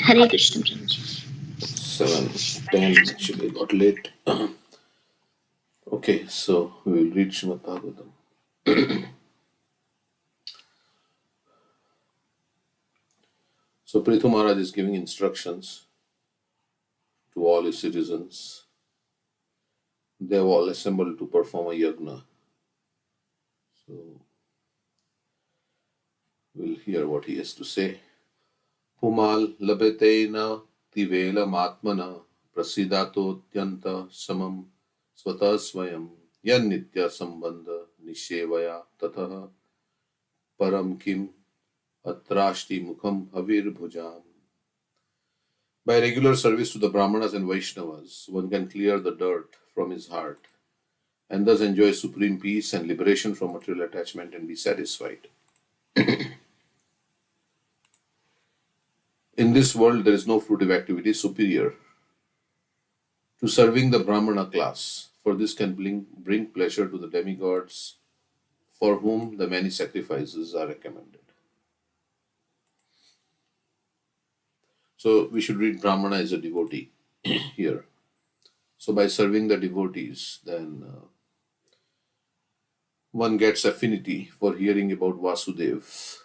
Hare Krishna, Prabhuji. 7:10 actually got late. Okay, so we will read Srimad Bhagavatam. So Prthu Maharaj is giving instructions to all his citizens. They have all assembled to perform a yagna. So we'll hear what he has to say. Pumal labetena tivela matmana prasidato tyanta samam svata swayam yan nitya sambandha nishevaya tatah param kim atrashti mukham havir bhujam. By regular service to the Brahmanas and Vaishnavas, one can clear the dirt from his heart and thus enjoy supreme peace and liberation from material attachment and be satisfied. In this world, there is no fruitive activity superior to serving the Brahmana class, for this can bring pleasure to the demigods for whom the many sacrifices are recommended. So we should read Brahmana as a devotee here. So by serving the devotees, then one gets affinity for hearing about Vasudev.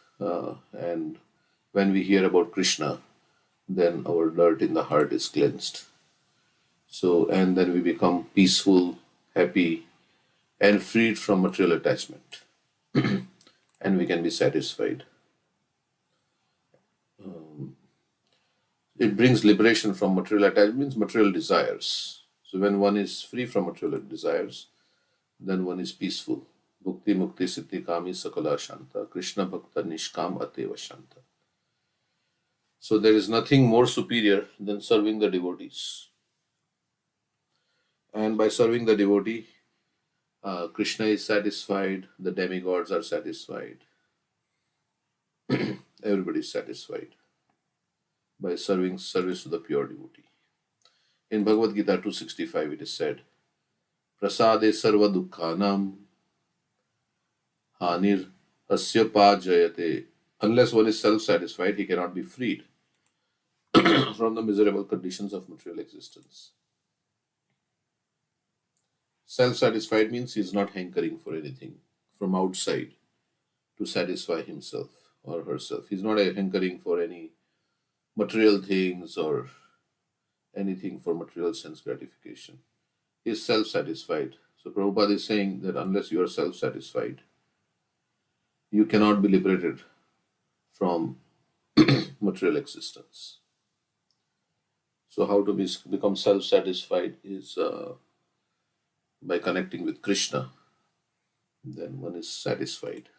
And when we hear about Krishna, then our dirt in the heart is cleansed. So, and then we become peaceful, happy, and freed from material attachment. And we can be satisfied. It brings liberation from material attachment, means material desires. So, when one is free from material desires, then one is peaceful. Bhukti Mukti Siddhi Kami Sakala Shanta. Krishna Bhakta Nishkam Ateva Shanta. So there is nothing more superior than serving the devotees. And by serving the devotee, Krishna is satisfied, the demigods are satisfied, everybody is satisfied by serving service to the pure devotee. In Bhagavad Gita 265 it is said, Prasade sarva dukkhanam hanir asya jayate. Unless one is self-satisfied, he cannot be freed from the miserable conditions of material existence. Self-satisfied means he is not hankering for anything from outside to satisfy himself or herself. He's not hankering for any material things or anything for material sense gratification. He is self-satisfied. So Prabhupada is saying that unless you are self-satisfied, you cannot be liberated from material existence. So how to become self-satisfied is by connecting with Krishna. Then one is satisfied.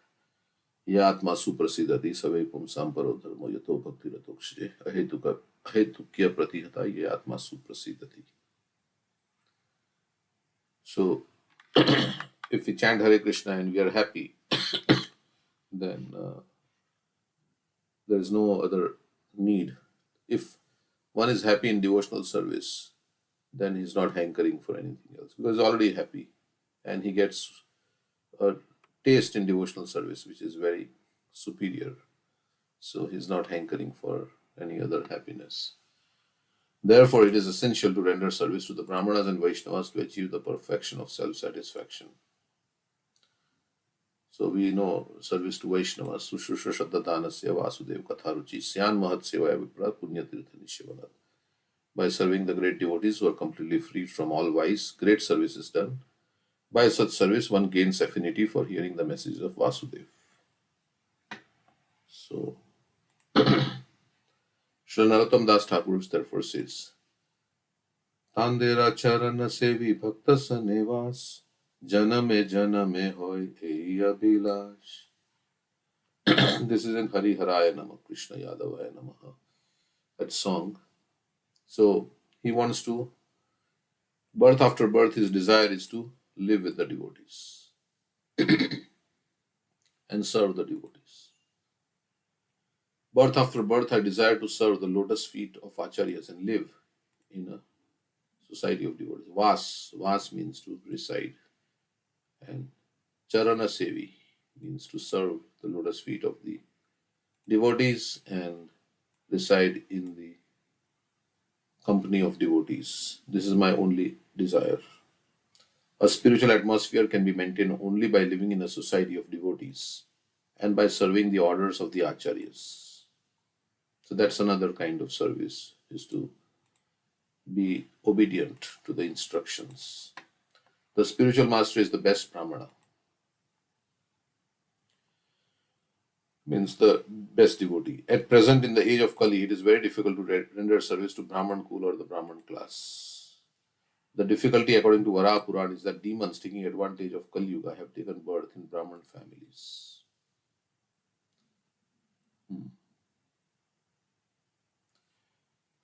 Ya atma suprasidati savai pumsam paro dharmo yato bhakti ratokshje ahetukya pratihata ye atma suprasidati. So if we chant Hare Krishna and we are happy, then there is no other need. If one is happy in devotional service, then he's not hankering for anything else because he's already happy and he gets a taste in devotional service which is very superior. So he's not hankering for any other happiness. Therefore, it is essential to render service to the Brahmanas and Vaishnavas to achieve the perfection of self-satisfaction. So we know service to Vaishnavas, Sushusha Shaddadanasya Vasudev Katharuchi Syan Mahat Sevaya Vipra Punya Tirtha Nishivanat. By serving the great devotees who are completely free from all vice, great service is done. By such service, one gains affinity for hearing the message of Vasudev. So, Sri Narottam Das Thakur therefore says, Tandera Charana Sevi Bhakta Sanevas Janame Janame Hoy Eya Bilash. This is in Hari Haraya Nama Krishna Yadavaya Namaha. That song. So he wants to, birth after birth, his desire is to live with the devotees and serve the devotees. Birth after birth, I desire to serve the lotus feet of acharyas and live in a society of devotees. Vas means to reside, and Charana Sevi means to serve the lotus feet of the devotees and reside in the company of devotees. This is my only desire. A spiritual atmosphere can be maintained only by living in a society of devotees and by serving the orders of the acharyas. So that's another kind of service, is to be obedient to the instructions. The spiritual master is the best brahmana, means the best devotee. At present, in the age of Kali, it is very difficult to render service to Brahman Kul or the Brahman class. The difficulty, according to Varaha Puran, is that demons taking advantage of Kali Yuga have taken birth in Brahman families.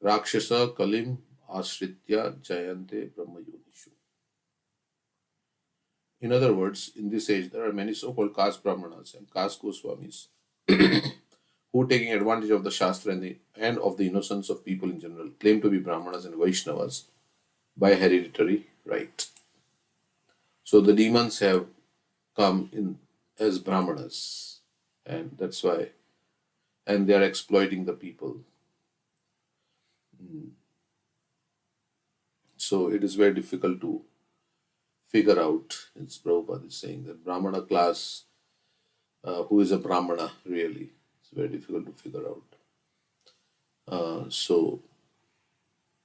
Rakshasa Kalim Ashritya Jayante Brahma Yonishu. In other words, in this age, there are many so-called caste Brahmanas and caste Goswamis who, taking advantage of the Shastra and of the innocence of people in general, claim to be Brahmanas and Vaishnavas by hereditary right. So the demons have come in as Brahmanas, and that's why, and they are exploiting the people. So it is very difficult to figure out. It's Prabhupada is saying that Brahmana class, who is a Brahmana really, it's very difficult to figure out. So,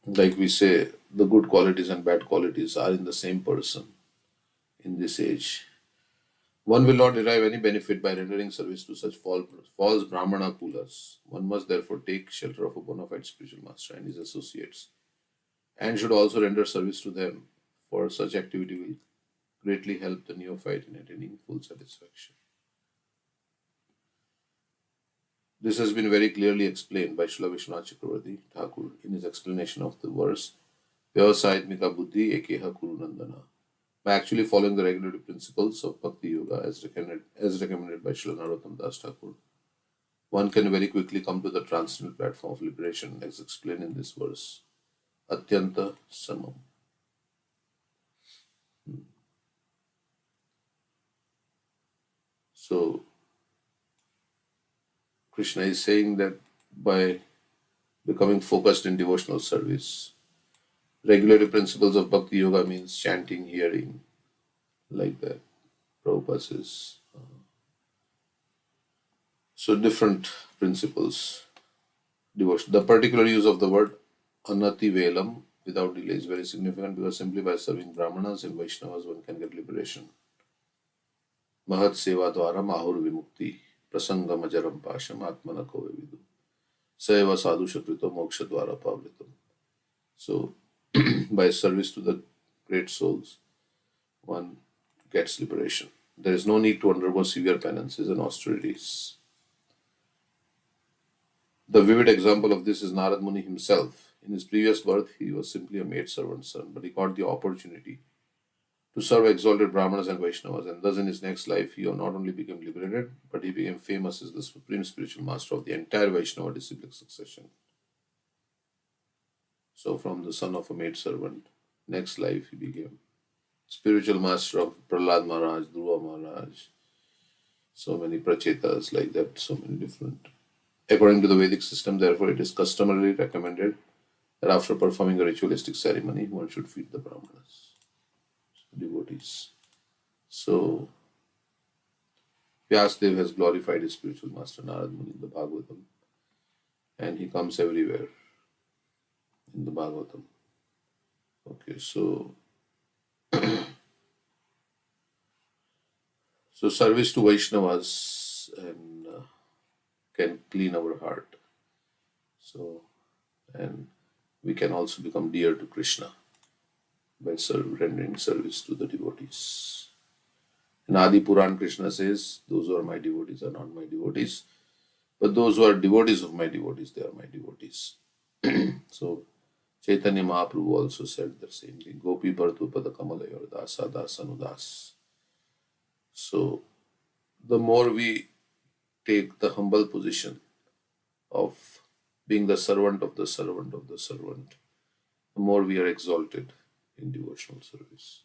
like we say, the good qualities and bad qualities are in the same person in this age. One will not derive any benefit by rendering service to such false Brahmana kulas. One must therefore take shelter of a bona fide spiritual master and his associates, and should also render service to them, for such activity will greatly help the neophyte in attaining full satisfaction. This has been very clearly explained by Srila Vishwanath Chakravarti Thakur in his explanation of the verse Vyavasayatmika Buddhi Ekeha Kuru Nandana, by actually following the regulative principles of Bhakti Yoga as recommended by Srila Narottam Das Thakur. One can very quickly come to the transcendental platform of liberation as explained in this verse. Atyanta Samam. So, Krishna is saying that by becoming focused in devotional service, regulative principles of Bhakti Yoga means chanting, hearing, like that. Prabhupada says. So different principles. Devotion. The particular use of the word anati velam without delay is very significant, because simply by serving Brahmanas and Vaishnavas one can get liberation. Mahat seva dwara mahur vimukti prasangam ajaram pasham atmana ko vidu seva sadhu shakrito moksha dwara pavritam. So by service to the great souls, one gets liberation. There is no need to undergo severe penances and austerities. The vivid example of this is Narad Muni himself. In his previous birth, he was simply a maidservant's son, but he got the opportunity to serve exalted Brahmanas and Vaishnavas, and thus in his next life, he not only became liberated, but he became famous as the supreme spiritual master of the entire Vaishnava disciplic succession. So, from the son of a maidservant, next life he became spiritual master of Prahlad Maharaj, Dhruva Maharaj, so many prachetas like that, so many different. According to the Vedic system, therefore, it is customarily recommended that after performing a ritualistic ceremony, one should feed the Brahmanas, devotees. So, Vyasdev has glorified his spiritual master Narad Muni in the Bhagavatam, and he comes everywhere in the Bhagavatam. Okay, so service to Vaishnavas and can clean our heart. So, and we can also become dear to Krishna by rendering service to the devotees. In Adi Puran, Krishna says, "Those who are my devotees are not my devotees, but those who are devotees of my devotees, they are my devotees." So, Chaitanya Mahaprabhu also said the same thing. Gopi Prthu Pada Kamalayor Dasa Dasanudas. So, the more we take the humble position of being the servant of the servant of the servant, the more we are exalted in devotional service.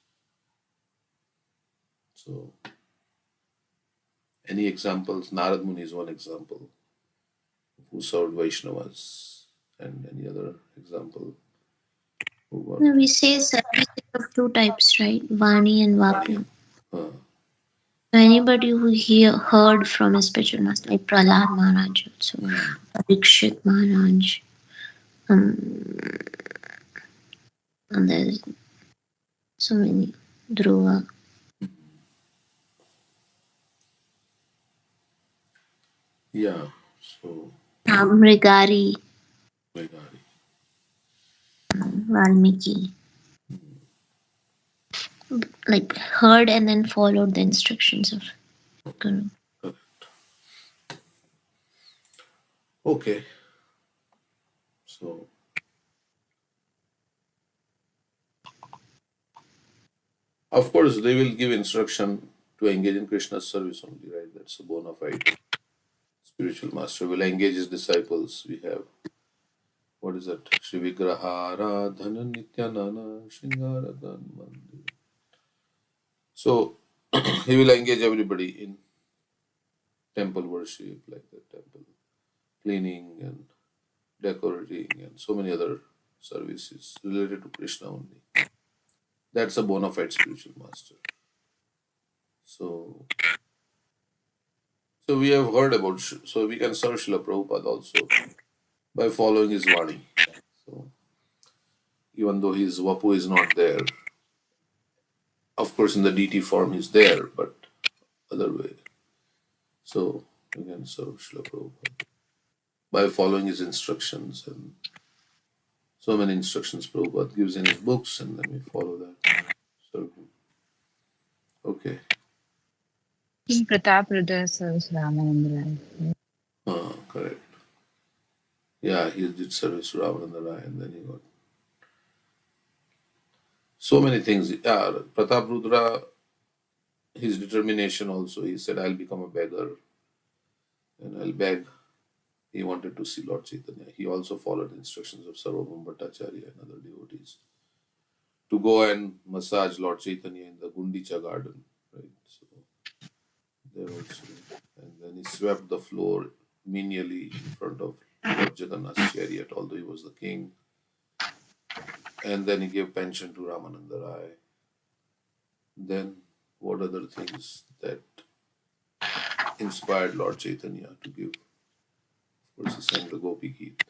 So, any examples? Narad Muni is one example who served Vaishnavas, and any other example? Who No, got we say services of two types, right? Vani and Vani? Vapu. Uh, So anybody who heard from a spiritual master, like Prahlad Maharaj, also mm, Parikshit Maharaj, um, and there's so many, Dhruva, yeah. So Mrigari, Megari. Valmiki, like heard and then followed the instructions of Guru. Okay. So of course they will give instruction to engage in Krishna's service only, right? That's a bona fide spiritual master will engage his disciples. We have what is that? Shri Vigraharadhana Nityanana Shringaradhan Mandir. So he will engage everybody in temple worship, like the temple cleaning and decorating and so many other services related to Krishna only. That's a bona fide spiritual master. So, so we have heard about, so we can serve Srila Prabhupada also by following his Vani. So, even though his Vapu is not there, of course, in the DT form he's there, but other way. So, we can serve Srila Prabhupada by following his instructions and so many instructions Prabhupada gives in his books, and then we follow that. So, okay. King Pratap Rudra serves Ramananda. Correct. Yeah, he did service to Ramananda Rai, and then he got so many things. Yeah, Pratap Rudra, his determination also. He said, "I'll become a beggar and I'll beg." He wanted to see Lord Chaitanya. He also followed the instructions of Sarvabhauma Bhattacharya and other devotees to go and massage Lord Chaitanya in the Gundicha garden. Right. So there also, and then he swept the floor menially in front of Lord Jagannath's chariot, although he was the king. And then he gave pension to Ramananda Rai. Then, what other things that inspired Lord Chaitanya to give? Of course, he sang the Gopi Geet.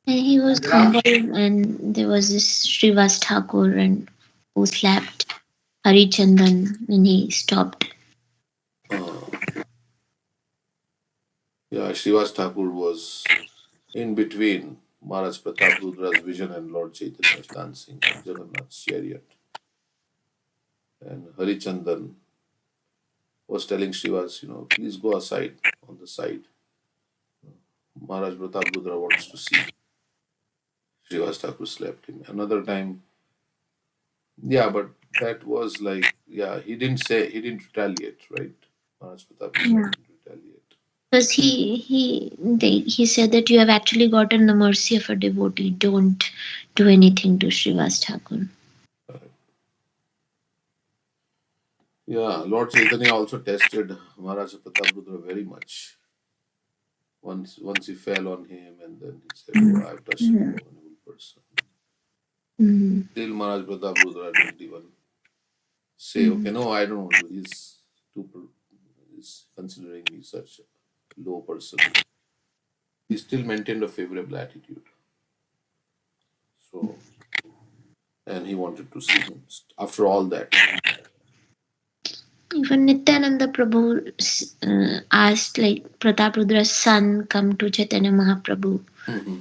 And he was humble, and there was this Srivas Thakur and who slapped Harichandan when he stopped. Uh, yeah, Srivas Thakur was in between Maharaj Pratap Rudra's vision and Lord Chaitanya's dancing on Jagannath's chariot. And Harichandan was telling Srivas, please go aside on the side. Maharaj Pratap Rudra wants to see. Srivas Thakur slapped him. Another time, yeah, but that was like, yeah, he didn't retaliate, right? Maharaj Pratap Rudra Yeah. didn't retaliate. Because he said that you have actually gotten the mercy of a devotee. Don't do anything to Srivas Thakur. Correct. Yeah, Lord Chaitanya also tested Maharaj Pratap Rudra very much. Once he fell on him, and then he said, "Oh, I have touched an Yeah. abominable person." Mhm. Still, Maharaj Pratap Rudra didn't even say, "Okay, Mhm. no, I don't want to." He's considering me such a low person. He still maintained a favorable attitude. So, and he wanted to see him. After all that, Even Nityananda Prabhu asked like Pratap Rudra's son come to Chaitanya Mahaprabhu, hmm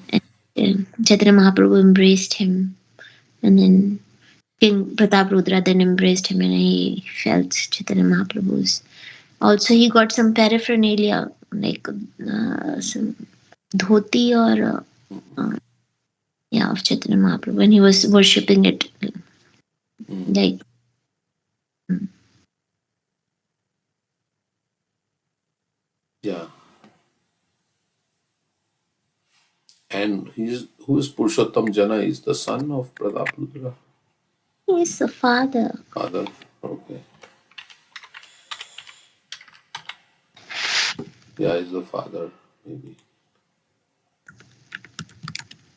and Chaitanya Mahaprabhu embraced him, and then King Pratap Rudra then embraced him, and he felt Chaitanya Mahaprabhu's. Also, he got some paraphernalia like some dhoti or yeah, of Chaitanya Mahaprabhu when he was worshipping it. hmm Like, yeah, and he's who is Purushottam Jana is the son of Pratap Rudra, he's the father. father. Okay, yeah, he's the father. Maybe,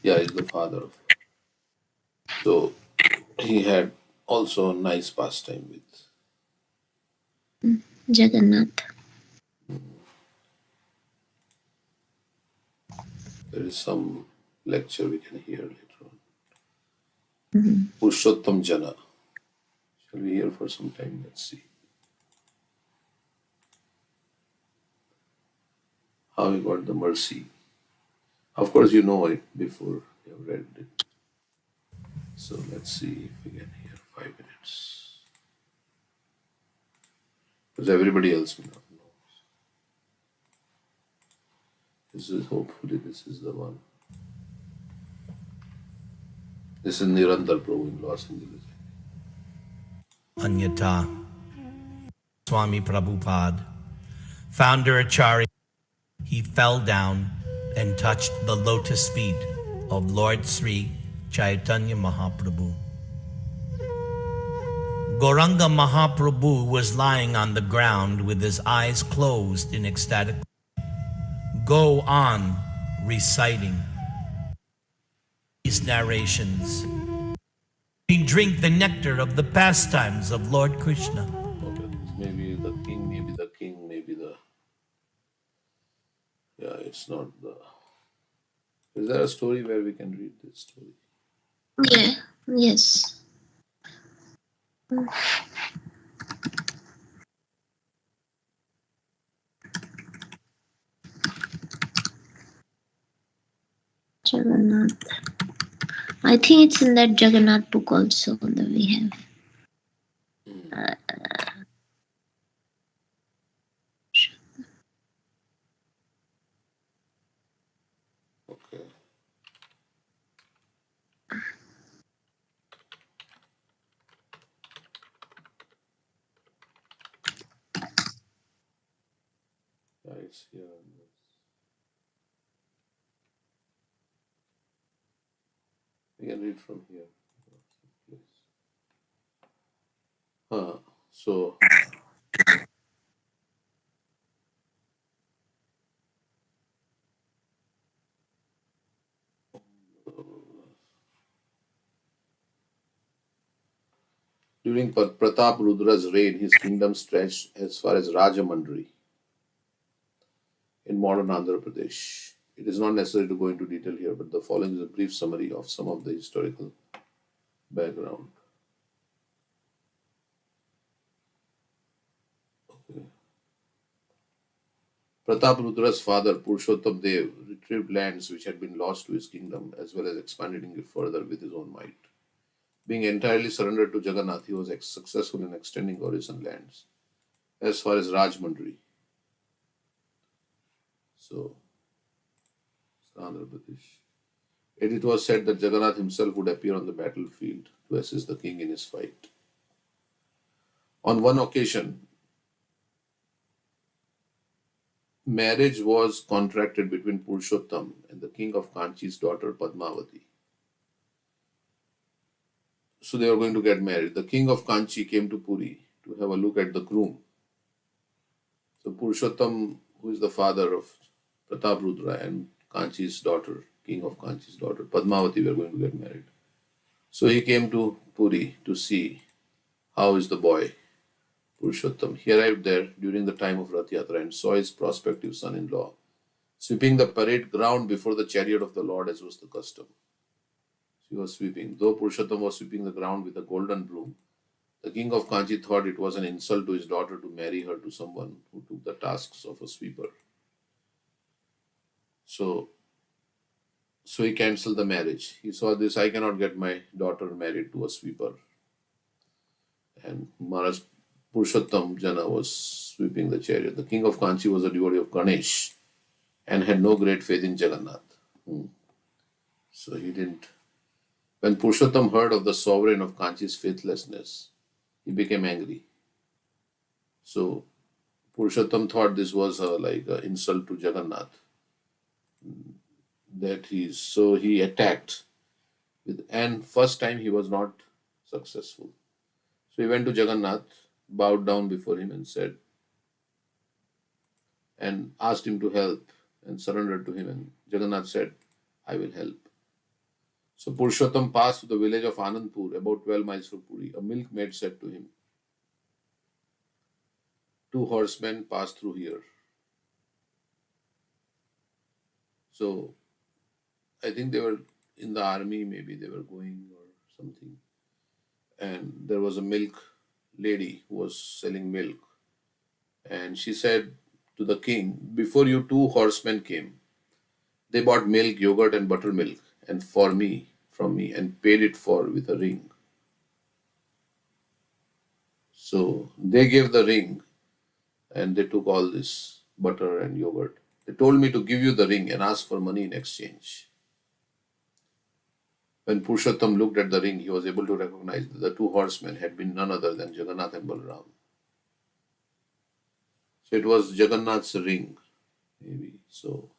yeah, he's the father of. So he had also a nice pastime with. Jagannath. There is some lecture we can hear later on. Mhm. Purushottam Jana. Shall we hear for some time? Let's see. How he got the mercy. Of course, you know it before you have read it. So let's see if we can hear 5 minutes. Because everybody else may not know. This is hopefully this is the one. This is Nirandar Prabhu in Los Angeles. Anyata, Swami Prabhupada, founder Acharya, he fell down and touched the lotus feet of Lord Sri Chaitanya Mahaprabhu. Gauranga Mahaprabhu was lying on the ground with his eyes closed in ecstatic. Go on reciting these narrations. We drink the nectar of the pastimes of Lord Krishna. Okay, maybe the king, maybe the king, maybe the. Yeah, it's not the. Is there a story where we can read this story? Yeah. Yes. Jagannath. I think it's in that Jagannath book also that we have. Okay. Yeah, it's here. We can read from here. So during Pratap Rudra's reign, his kingdom stretched as far as Rajamandri in modern Andhra Pradesh. It is not necessary to go into detail here, but the following is a brief summary of some of the historical background. Okay. Pratap Rudra's father, Purushottam Dev, retrieved lands which had been lost to his kingdom as well as expanding it further with his own might. Being entirely surrendered to Jagannath, he was successful in extending Orison lands as far as Rajmundry. So, Andhra Pradesh. It was said that Jagannath himself would appear on the battlefield to assist the king in his fight. On one occasion, marriage was contracted between Purushottam and the king of Kanchi's daughter Padmavati. So they were going to get married. The king of Kanchi came to Puri to have a look at the groom. So Purushottam, who is the father of Pratap Rudra and Kanchi's daughter, king of Kanchi's daughter, Padmavati, were going to get married. So he came to Puri to see how is the boy, Purushottam. He arrived there during the time of Rath Yatra and saw his prospective son-in-law sweeping the parade ground before the chariot of the Lord as was the custom. He was sweeping. Though Purushottam was sweeping the ground with a golden broom, the king of Kanchi thought it was an insult to his daughter to marry her to someone who took the tasks of a sweeper. So, so he cancelled the marriage. He saw this, I cannot get my daughter married to a sweeper. And Maharaj Purushottam Jana was sweeping the chariot. The king of Kanchi was a devotee of Ganesh and had no great faith in Jagannath. So he didn't. When Purushottam heard of the sovereign of Kanchi's faithlessness, he became angry. So Purushottam thought this was like an insult to Jagannath. So he attacked and first time he was not successful. So he went to Jagannath, bowed down before him and said, and asked him to help and surrendered to him. And Jagannath said, I will help. So Purushottam passed through the village of Anandpur, about 12 miles from Puri. A milkmaid said to him, "Two horsemen pass through here." So I think they were in the army, maybe they were going or something. And there was a milk lady who was selling milk. And she said to the king, "Before you, two horsemen came. They bought milk, yogurt, and buttermilk, and from me, and paid it for with a ring. So they gave the ring, and they took all this butter and yogurt. They told me to give you the ring and ask for money in exchange." When Purushottam looked at the ring, he was able to recognize that the two horsemen had been none other than Jagannath and Balaram. So it was Jagannath's ring, maybe. So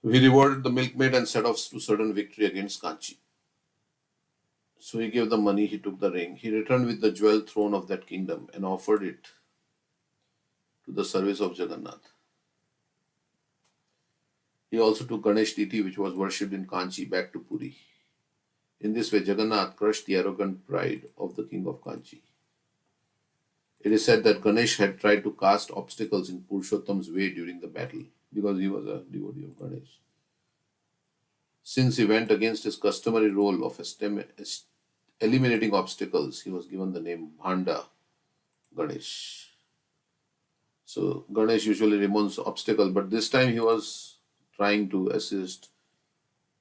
he rewarded the milkmaid and set off to certain victory against Kanchi. So he gave the money, he took the ring. He returned with the jewel throne of that kingdom and offered it to the service of Jagannath. He also took Ganesh deity, which was worshipped in Kanchi, back to Puri. In this way, Jagannath crushed the arrogant pride of the king of Kanchi. It is said that Ganesh had tried to cast obstacles in Purushottam's way during the battle because he was a devotee of Ganesh. Since he went against his customary role of eliminating obstacles, he was given the name Bhanda Ganesh. So Ganesh usually removes obstacles, but this time he was trying to assist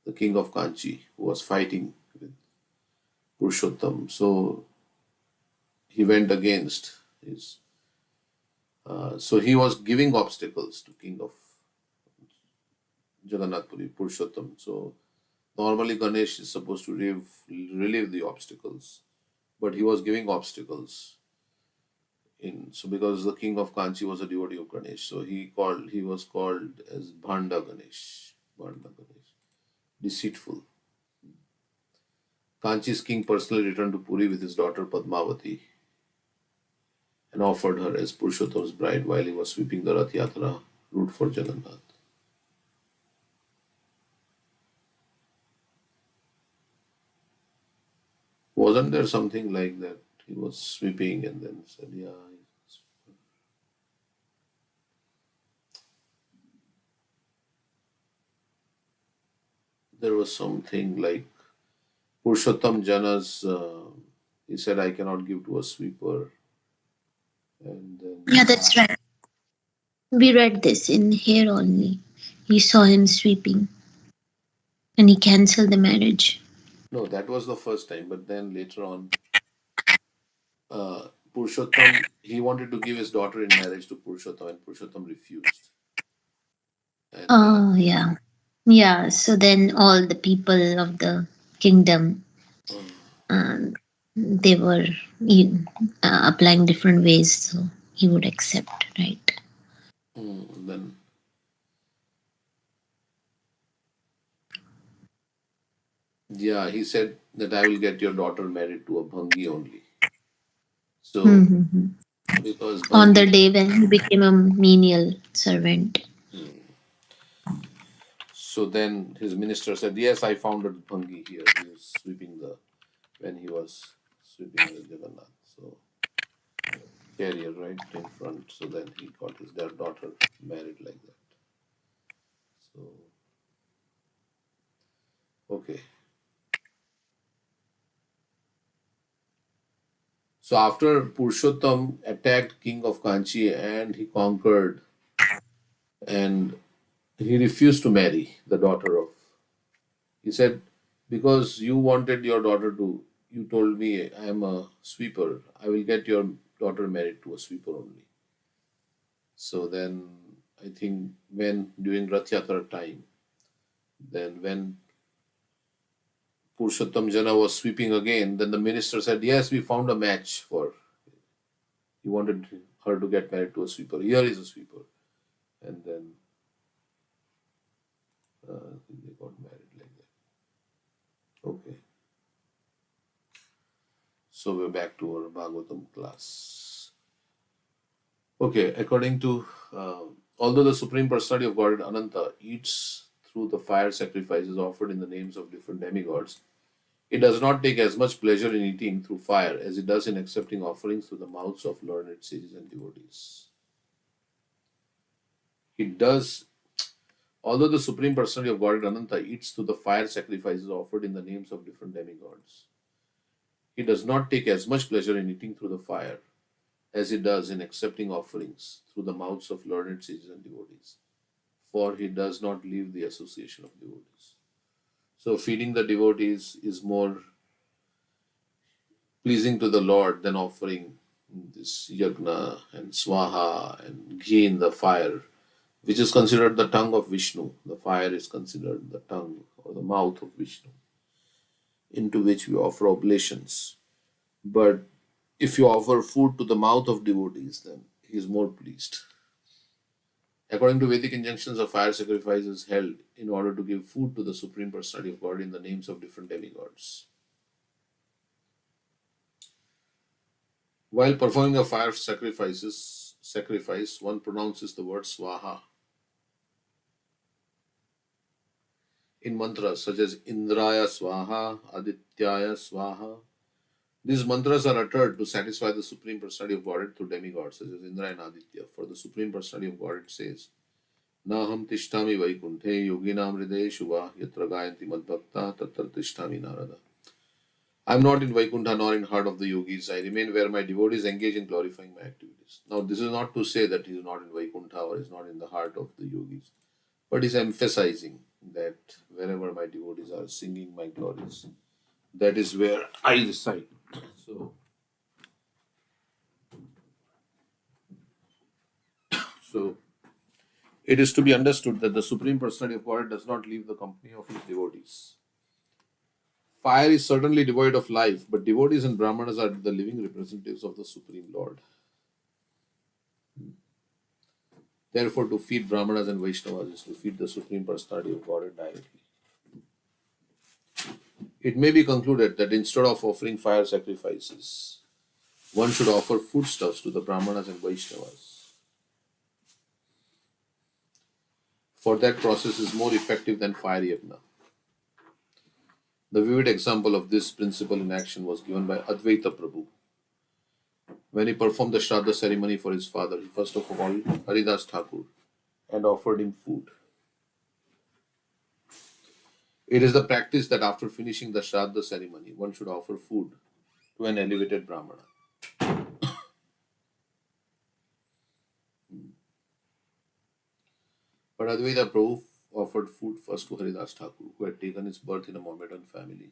the king of Kanchi who was fighting with Purushottam. So he went against his. So he was giving obstacles to king of Jagannath Puri, Purushottam. So normally Ganesh is supposed to relieve the obstacles, but he was giving obstacles. So because the king of Kanchi was a devotee of Ganesh, so he was called as Bhanda Ganesh. Bhanda Ganesh. Deceitful. Kanchi's king personally returned to Puri with his daughter Padmavati and offered her as Purushottam's bride while he was sweeping the Rath Yatra route for Jagannath. Wasn't there something like that? He was sweeping and then said, "Yeah." There was something like Purushottam Jana's, he said, "I cannot give to a sweeper." And then, Yeah, that's right. We read this in here only. He saw him sweeping and he cancelled the marriage. no, that was the first time. But then later on, Purushottam, he wanted to give his daughter in marriage to Purushottam and Purushottam refused. And Oh, yeah. Yeah, so then all the people of the kingdom, um, they were applying different ways, so he would accept, right? then yeah, he said that I will get your daughter married to a Bhangi only. So Mm-hmm. because On the Bhangi, day when he became a menial servant. so then his minister said, "Yes, I found a Bhangi here. He was sweeping when he was sweeping the Jagannath. So carrier right in front. So then he got their daughter married like that. So okay. So after Purushottam attacked King of Kanchi and he conquered, and he refused to marry the daughter of. He said, "Because you wanted your daughter to, you told me I am a sweeper. I will get your daughter married to a sweeper only." So then I think when during Rath Yatra time, then when Purushottam Jana was sweeping again, then the minister said, "Yes, we found a match for." He wanted her to get married to a sweeper. Here is a sweeper. And then they got married like that. Okay. So we're back to our Bhagavatam class. Okay, according to, although the Supreme Personality of Godhead Ananta eats through the fire sacrifices offered in the names of different demigods, it does not take as much pleasure in eating through fire as it does in accepting offerings through the mouths of learned sages and devotees. It does, although the Supreme Personality of Godhead Ananta eats through the fire sacrifices offered in the names of different demigods, he does not take as much pleasure in eating through the fire as he does in accepting offerings through the mouths of learned sages and devotees, for he does not leave the association of devotees. So, feeding the devotees is more pleasing to the Lord than offering this yagna and swaha and ghee in the fire, which is considered the tongue of Vishnu. The fire is considered the tongue or the mouth of Vishnu, into which we offer oblations. But if you offer food to the mouth of devotees, then he is more pleased. According to Vedic injunctions, a fire sacrifice is held in order to give food to the Supreme Personality of God in the names of different demigods. While performing a fire sacrifice, one pronounces the word swaha in mantras such as Indraya swaha, Adityaya swaha. These mantras are uttered to satisfy the Supreme Personality of Godhead through demigods such as Indra and Aditya. For the Supreme Personality of Godhead says, Naham tishtami vaikunthe yoginam hridaye shubha yatra gayanti madbhakta tatra tishtami narada. I am not in Vaikuntha nor in heart of the yogis. I remain where my devotees engage in glorifying my activities. Now, this is not to say that he is not in Vaikuntha or is not in the heart of the yogis, but is emphasizing that wherever my devotees are singing my glories, that is where I reside. So it is to be understood that the Supreme Personality of God does not leave the company of his devotees. Fire is certainly devoid of life, but devotees and Brahmanas are the living representatives of the Supreme Lord. Therefore, to feed Brahmanas and Vaishnavas is to feed the Supreme Personality of God directly. It may be concluded that instead of offering fire sacrifices, one should offer foodstuffs to the Brahmanas and Vaishnavas. For that process is more effective than fire yagna. The vivid example of this principle in action was given by Advaita Prabhu. When he performed the Shraddha ceremony for his father, he first of all Haridas Thakur and offered him food. It is the practice that after finishing the Shraddha ceremony, one should offer food to an elevated Brahmana. But Advaita Prabhu offered food first to Haridas Thakur, who had taken his birth in a Mohammedan family.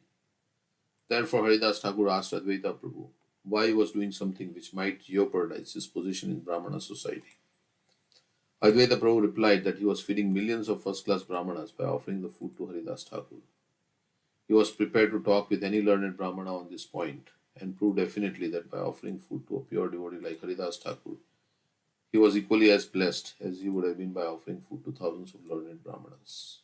Therefore, Haridas Thakur asked Advaita Prabhu why he was doing something which might jeopardize his position in Brahmana society. Advaita Prabhu replied that he was feeding millions of first-class Brahmanas by offering the food to Haridas Thakur. He was prepared to talk with any learned Brahmana on this point and proved definitely that by offering food to a pure devotee like Haridas Thakur, he was equally as blessed as he would have been by offering food to thousands of learned Brahmanas.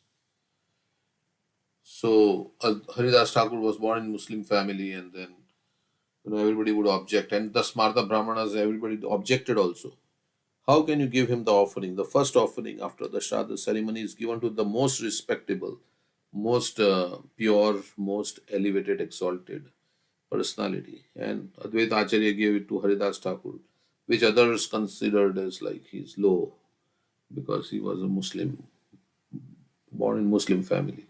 So Haridas Thakur was born in Muslim family, and then everybody would object, and the Smarta Brahmanas, everybody objected also. How can you give him the offering? The first offering after the Shraddha ceremony is given to the most respectable, most pure, most elevated, exalted personality. And Advaita Acharya gave it to Haridas Thakur, which others considered as like he's low because he was a Muslim, born in Muslim family.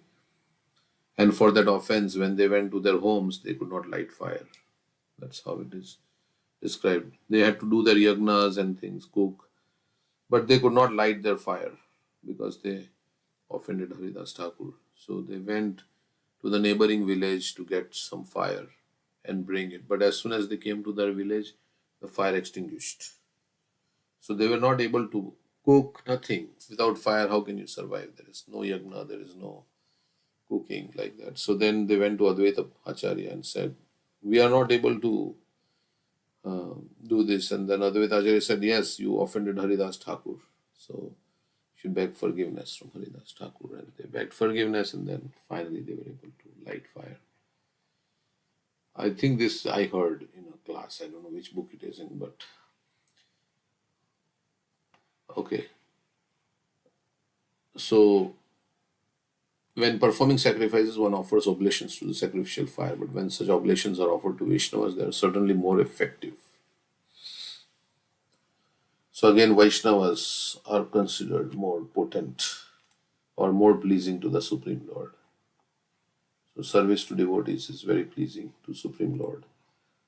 And for that offense, when they went to their homes, they could not light fire. That's how it is described. They had to do their yagnas and things, cook, but they could not light their fire because they offended Haridas Thakur. So they went to the neighboring village to get some fire and bring it. But as soon as they came to their village, the fire extinguished. So they were not able to cook, nothing. Without fire, how can you survive? There is no yagna, there is no cooking like that. So then they went to Advaita Acharya and said, we are not able to do this. And then Advaita Acharya said, yes, you offended Haridas Thakur. So you should beg forgiveness from Haridas Thakur. And they begged forgiveness, and then finally they were able to light fire. I think this I heard in a class. I don't know which book it is in, but okay. So When performing sacrifices, one offers oblations to the sacrificial fire, but when such oblations are offered to Vaishnavas, they are certainly more effective. So again, Vaishnavas are considered more potent or more pleasing to the Supreme Lord. So service to devotees is very pleasing to Supreme Lord.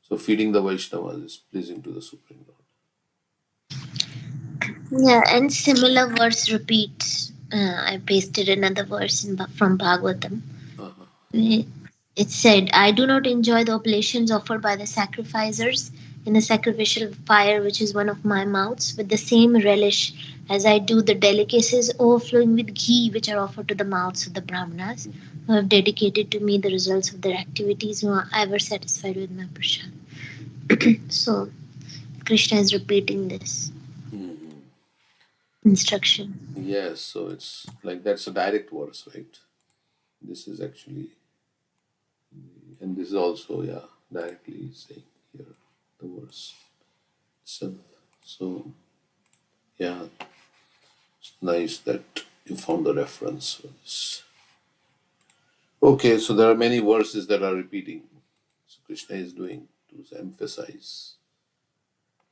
So feeding the Vaishnavas is pleasing to the Supreme Lord. Yeah, and similar verse repeats. I pasted another verse from Bhagavatam. Uh-huh. It, it said, I do not enjoy the oblations offered by the sacrificers in the sacrificial fire which is one of my mouths with the same relish as I do the delicacies overflowing with ghee which are offered to the mouths of the brahmanas who have dedicated to me the results of their activities who are ever satisfied with my prasad. So Krishna is repeating this Mhm. instruction. Yes, so it's like that's a direct verse, right? This is actually, and this is also, yeah, directly saying here the verse itself. So, yeah, it's nice that you found the reference for this. Okay, so there are many verses that are repeating. So, Krishna is doing to emphasize.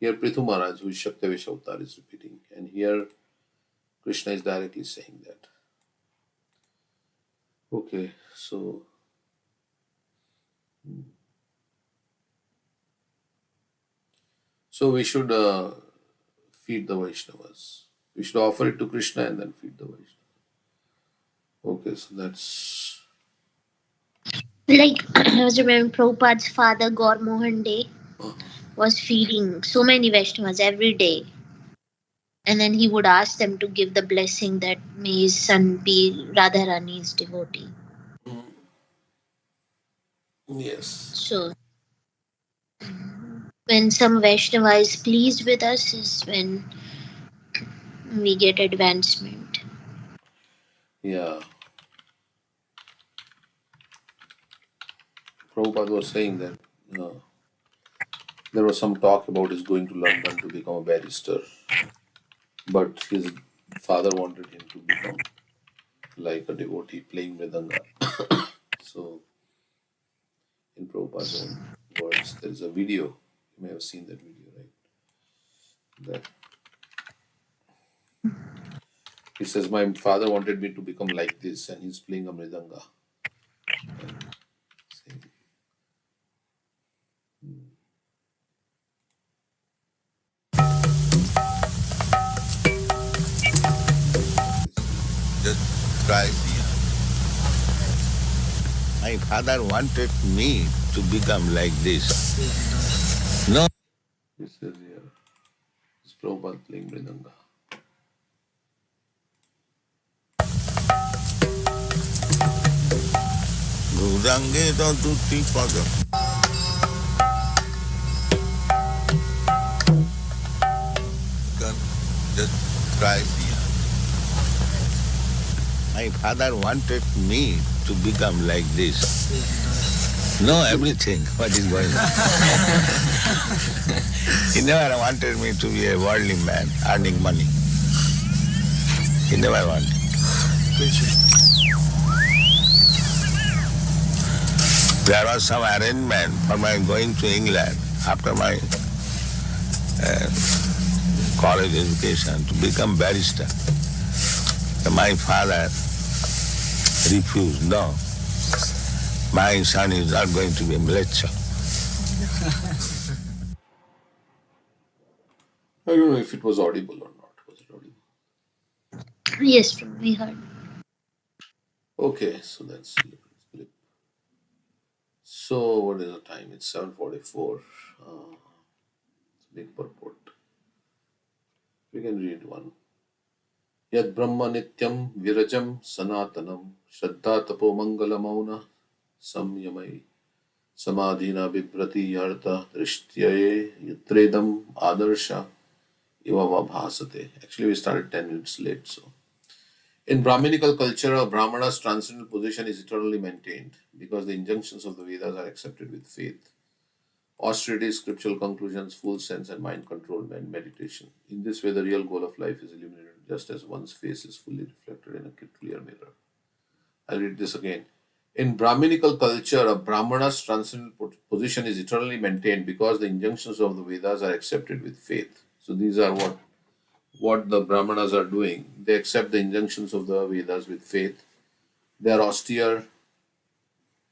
Here, Prthu Maharaj, who is Shaktavesh Avatar, is repeating, and here Krishna is directly saying that. Okay, so we should feed the Vaishnavas. We should offer it to Krishna and then feed the Vaishnavas. Okay, so that's Like I was remembering Prabhupada's father Gaur Mohan Day was feeding so many Vaishnavas every day. And then he would ask them to give the blessing that may his son be Radharani's devotee. yes. So when some Vaishnava is pleased with us is when we get advancement. Yeah, Prabhupada was saying that there was some talk about his going to London to become a barrister, but his father wanted him to become like a devotee playing mridanga. So, in Prabhupada's own words, there is a video. You may have seen that video, right? That he says, "My father wanted me to become like this, and he's playing a mridanga." And saying, Just try. My father wanted me to become like this. No. he says here, it's Prabhupada playing mridanga. Gurange to tutti pada. Just try. My father wanted me to become like this. Know everything, what is going on. He never wanted me to be a worldly man, earning money. He never wanted. There was some arrangement for my going to England after my college education to become barrister. My father refused. No, my son is not going to be a mleccha. I don't know if it was audible or not. Was it audible? Yes, we heard. Okay, so that's flip. So what is the time? It's 7:44. Big purport. We can read one. Yad Brahma Nityam Virajam Sanatanam Shraddha Tapo Mangala Mauna Samyamai Samadhina Bibrati Yarta Drishtyaye Yatredam Adarsha Ivava Bhasate. Actually, we started 10 minutes late, so. In Brahminical culture, a Brahmana's transcendental position is eternally maintained because the injunctions of the Vedas are accepted with faith. Austerity, scriptural conclusions, full sense and mind control, and meditation. In this way, the real goal of life is illuminated just as one's face is fully reflected in a clear mirror. I'll read this again. In Brahminical culture, a Brahmana's transcendental position is eternally maintained because the injunctions of the Vedas are accepted with faith. So these are what the Brahmanas are doing. They accept the injunctions of the Vedas with faith. They are austere.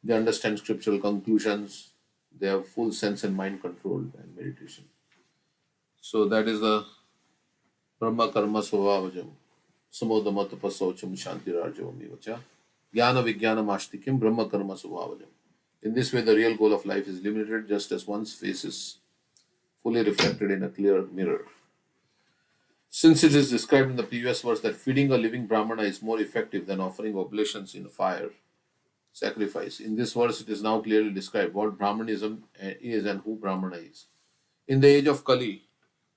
They understand scriptural conclusions. They have full sense and mind control and meditation. So that is the Brahma Karma Svabhavajam. Samodama tapasaucham shantirarjavam evacha. Jnana vijnanam astikyam Brahma Karma Svabhavajam. In this way, the real goal of life is illuminated just as one's face is fully reflected in a clear mirror. Since it is described in the previous verse that feeding a living Brahmana is more effective than offering oblations in fire sacrifice, in this verse it is now clearly described what Brahmanism is and who Brahmana is. In the age of Kali,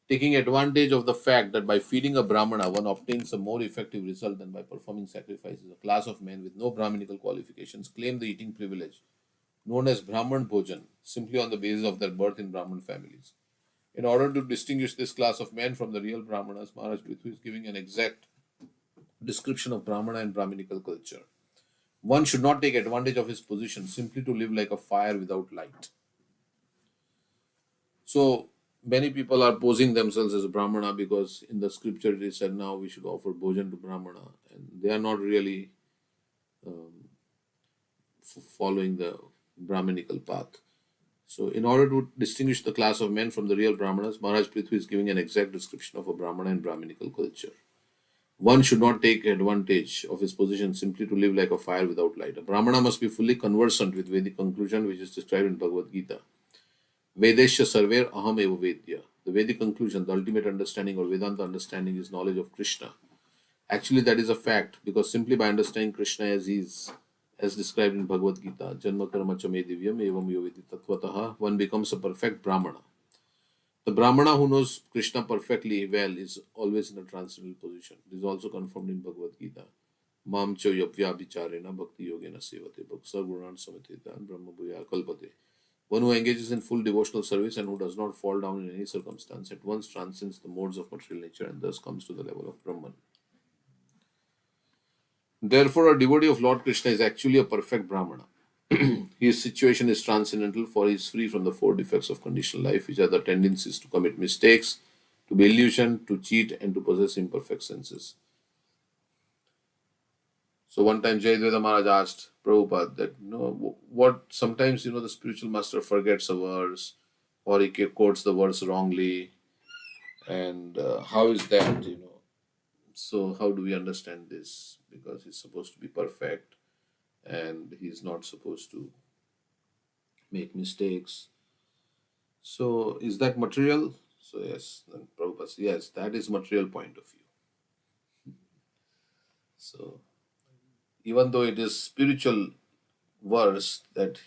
taking advantage of the fact that by feeding a Brahmana one obtains a more effective result than by performing sacrifices, a class of men with no Brahminical qualifications claim the eating privilege known as Brahman Bhojan simply on the basis of their birth in Brahman families. In order to distinguish this class of men from the real Brahmanas, Maharaj Prthu is giving an exact description of Brahmana and Brahminical culture. One should not take advantage of his position simply to live like a fire without light. So, many people are posing themselves as a Brahmana because in the scripture it is said now we should offer bhojan to Brahmana, and they are not really following the Brahminical path. So, in order to distinguish the class of men from the real Brahmanas, Maharaj Prthu is giving an exact description of a Brahmana in Brahminical culture. One should not take advantage of his position simply to live like a fire without light. A Brahmana must be fully conversant with Vedic conclusion, which is described in Bhagavad Gita. Vedesya sarver aham eva vedya. The Vedic conclusion, the ultimate understanding or Vedanta understanding is knowledge of Krishna. Actually, that is a fact because simply by understanding Krishna as he is, as described in Bhagavad Gita, Janma Karma Chame Divyam Evam Yovedi Tatvataha, one becomes a perfect Brahmana. The Brahmana who knows Krishna perfectly well is always in a transcendental position. This is also confirmed in Bhagavad Gita. Mam cho yapvya bicharena bhakti yogena sevate bhaksa gunan samateta brahma bhuya kalpate. One who engages in full devotional service and who does not fall down in any circumstance at once transcends the modes of material nature and thus comes to the level of Brahman. Therefore, a devotee of Lord Krishna is actually a perfect Brahmana. His situation is transcendental, for he is free from the four defects of conditional life, which are the tendencies to commit mistakes, to be illusioned, to cheat, and to possess imperfect senses. So one time Jayadvaita Maharaj asked Prabhupada that, what sometimes, the spiritual master forgets a verse or he quotes the verse wrongly. And how is that, So how do we understand this? Because he's supposed to be perfect and he's not supposed to make mistakes. So is that material? So yes, then Prabhupada says, yes, that is material point of view. So even though it is spiritual verse that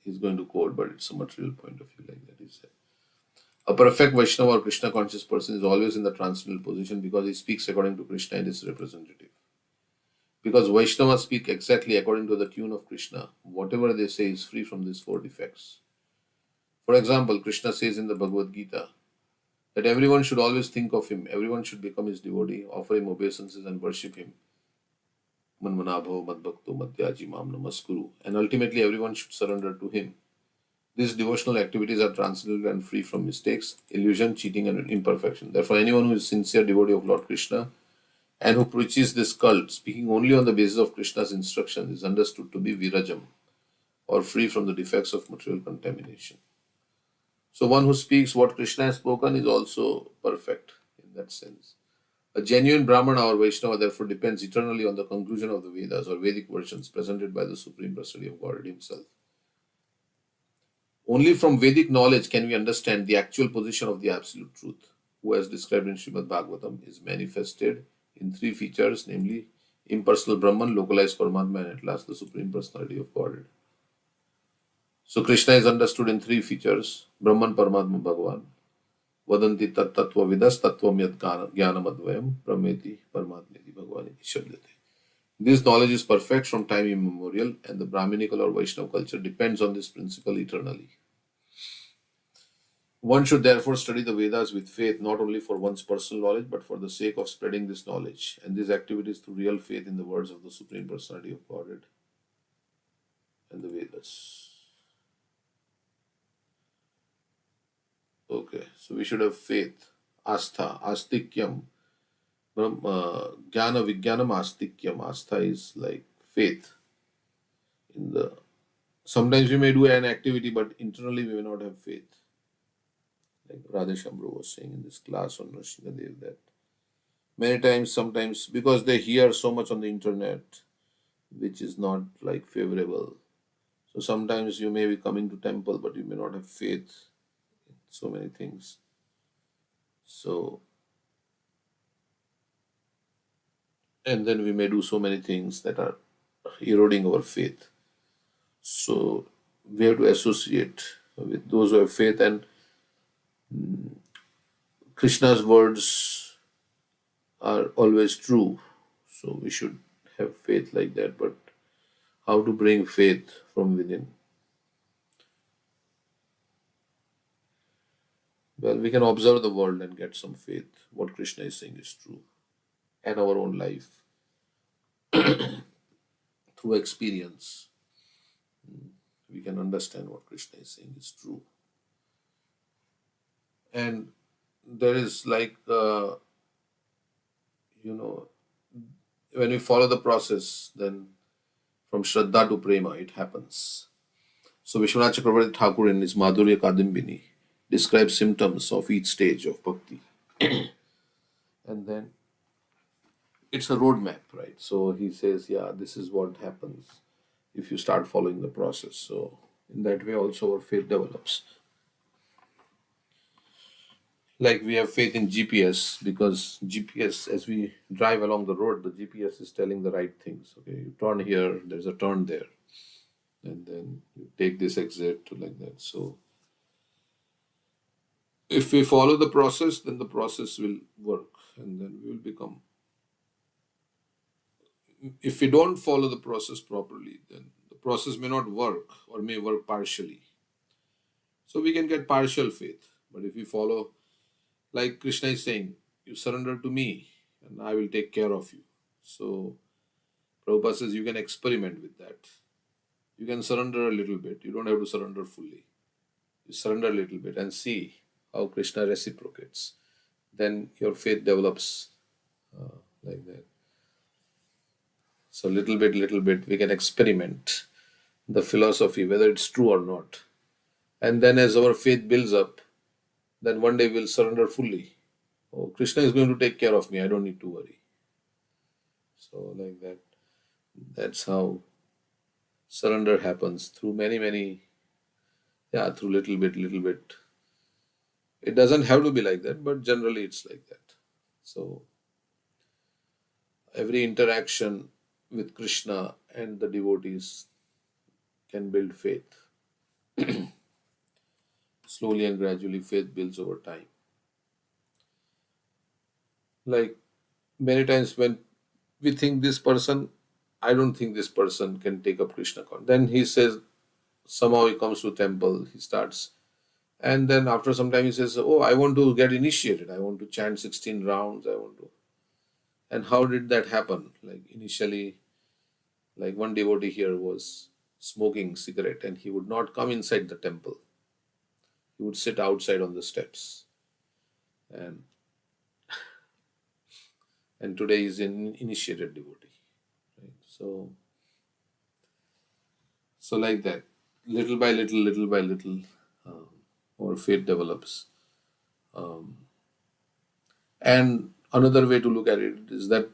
he's going to quote, but it's a material point of view, like that he said. A perfect Vaishnava or Krishna conscious person is always in the transcendental position because he speaks according to Krishna and his representative. Because Vaishnavas speak exactly according to the tune of Krishna, whatever they say is free from these four defects. For example, Krishna says in the Bhagavad Gita that everyone should always think of him, everyone should become his devotee, offer him obeisances and worship him. Manmanabho madbhakto madhyaji mam namaskuru. And ultimately everyone should surrender to him. These devotional activities are transcendental and free from mistakes, illusion, cheating, and imperfection. Therefore, anyone who is sincere devotee of Lord Krishna and who preaches this cult, speaking only on the basis of Krishna's instruction, is understood to be virajam, or free from the defects of material contamination. So one who speaks what Krishna has spoken is also perfect in that sense. A genuine Brahmana or Vaishnava therefore depends eternally on the conclusion of the Vedas or Vedic versions presented by the Supreme Personality of Godhead himself. Only from Vedic knowledge can we understand the actual position of the Absolute Truth, who, as described in Srimad Bhagavatam, is manifested in three features, namely impersonal Brahman, localized Paramatma, and at last the Supreme Personality of Godhead. So Krishna is understood in three features, Brahman, Paramatma, Bhagavan. Vadanti tat tattva vidas tattvam yad jnanam advayam brahmeti paramatmeti bhagavani shabdate. This knowledge is perfect from time immemorial, and the Brahminical or Vaishnava culture depends on this principle eternally. One should therefore study the Vedas with faith, not only for one's personal knowledge, but for the sake of spreading this knowledge and these activities through real faith in the words of the Supreme Personality of Godhead and the Vedas. Okay, so we should have faith, astha, astikyam, jnana vijnanam astikyam. Astha is like faith in the. Sometimes we may do an activity, but internally we may not have faith. Like Radheshambru was saying in this class on Nrsingadev, that many times, sometimes, because they hear so much on the internet, which is not like favorable. So sometimes you may be coming to temple, but you may not have faith in so many things. So, and then we may do so many things that are eroding our faith. So we have to associate with those who have faith, and Krishna's words are always true. So we should have faith like that. But how to bring faith from within? Well, we can observe the world and get some faith. What Krishna is saying is true. And our own life through experience, we can understand what Krishna is saying is true. And there is like, when we follow the process, then from Shraddha to Prema, it happens. So Vishwanath Chakravarti Thakur in his Madhurya Kadimbini describes symptoms of each stage of bhakti. And then it's a roadmap, right? So he says, yeah, this is what happens if you start following the process. So in that way also our faith develops. Like we have faith in GPS, because GPS, as we drive along the road, the GPS is telling the right things. Okay, you turn here, there's a turn there, and then you take this exit to like that. So if we follow the process, then the process will work, and then we will become. If we don't follow the process properly, then the process may not work or may work partially. So we can get partial faith. But if we follow, like Krishna is saying, you surrender to me and I will take care of you. So Prabhupada says you can experiment with that. You can surrender a little bit. You don't have to surrender fully. You surrender a little bit and see how Krishna reciprocates. Then your faith develops like that. So little bit, we can experiment the philosophy, whether it's true or not. And then as our faith builds up, then one day we'll surrender fully. Oh, Krishna is going to take care of me. I don't need to worry. So like that. That's how surrender happens through many, through little bit. It doesn't have to be like that, but generally it's like that. So every interaction with Krishna and the devotees can build faith. Slowly and gradually faith builds over time. Like many times when we think this person, I don't think this person can take up Krishna consciousness. Then he says, somehow he comes to temple, he starts. And then after some time he says, oh, I want to get initiated. I want to chant 16 rounds. And how did that happen? Like initially, like one devotee here was smoking cigarette and he would not come inside the temple. He would sit outside on the steps. And today he's an initiated devotee. Right? So like that, little by little, our faith develops. And another way to look at it is that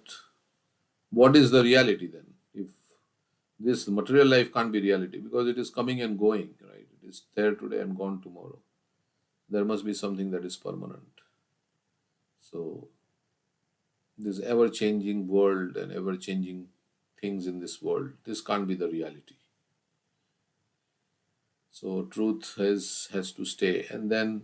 what is the reality then? If this material life can't be reality because it is coming and going, right? It is there today and gone tomorrow. There must be something that is permanent. So this ever-changing world and ever-changing things in this world, this can't be the reality. So truth has to stay. And then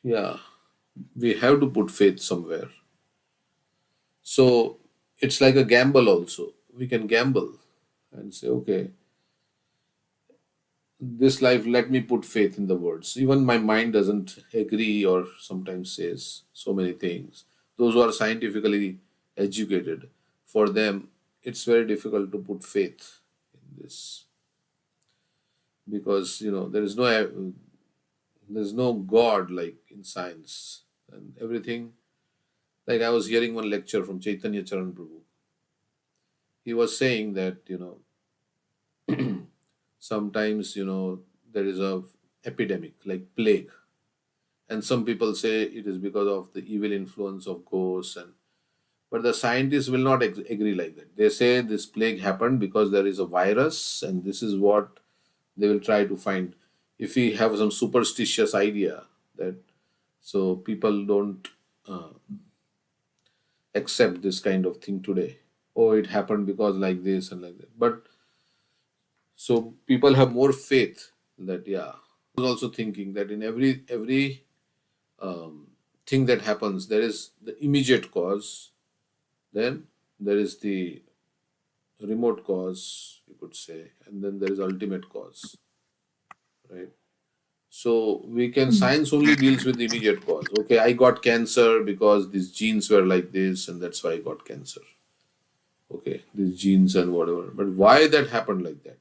we have to put faith somewhere. So it's like a gamble also. We can gamble and say, okay, this life, let me put faith in the words. Even my mind doesn't agree or sometimes says so many things. Those who are scientifically educated, for them, it's very difficult to put faith in this because there is no God like in science and everything. Like I was hearing one lecture from Chaitanya Charan Prabhu. He was saying that sometimes there is a epidemic like plague, and some people say it is because of the evil influence of ghosts, and but the scientists will not agree like that. They say this plague happened because there is a virus, and this is what they will try to find. If we have some superstitious idea that so people don't uh, accept this kind of thing today. Oh, it happened because like this and like that. But so people have more faith that yeah. I was also thinking that in every um, thing that happens, there is the immediate cause, then there is the remote cause, you could say, and then there is ultimate cause, right? So we can science only deals with the immediate cause. Okay, I got cancer because these genes were like this, and that's why I got cancer. Okay, these genes and whatever. But why that happened like that?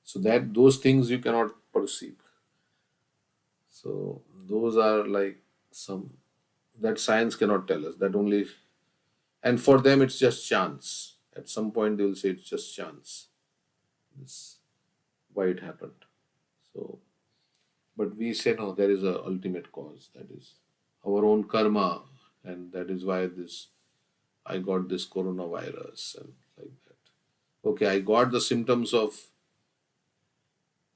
So that those things you cannot perceive. So those are like some that science cannot tell us. That only and for them it's just chance. At some point they will say it's just chance. This why it happened. So but we say no, there is a ultimate cause. That is our own karma, and that is why this I got this coronavirus and like that. Okay, I got the symptoms of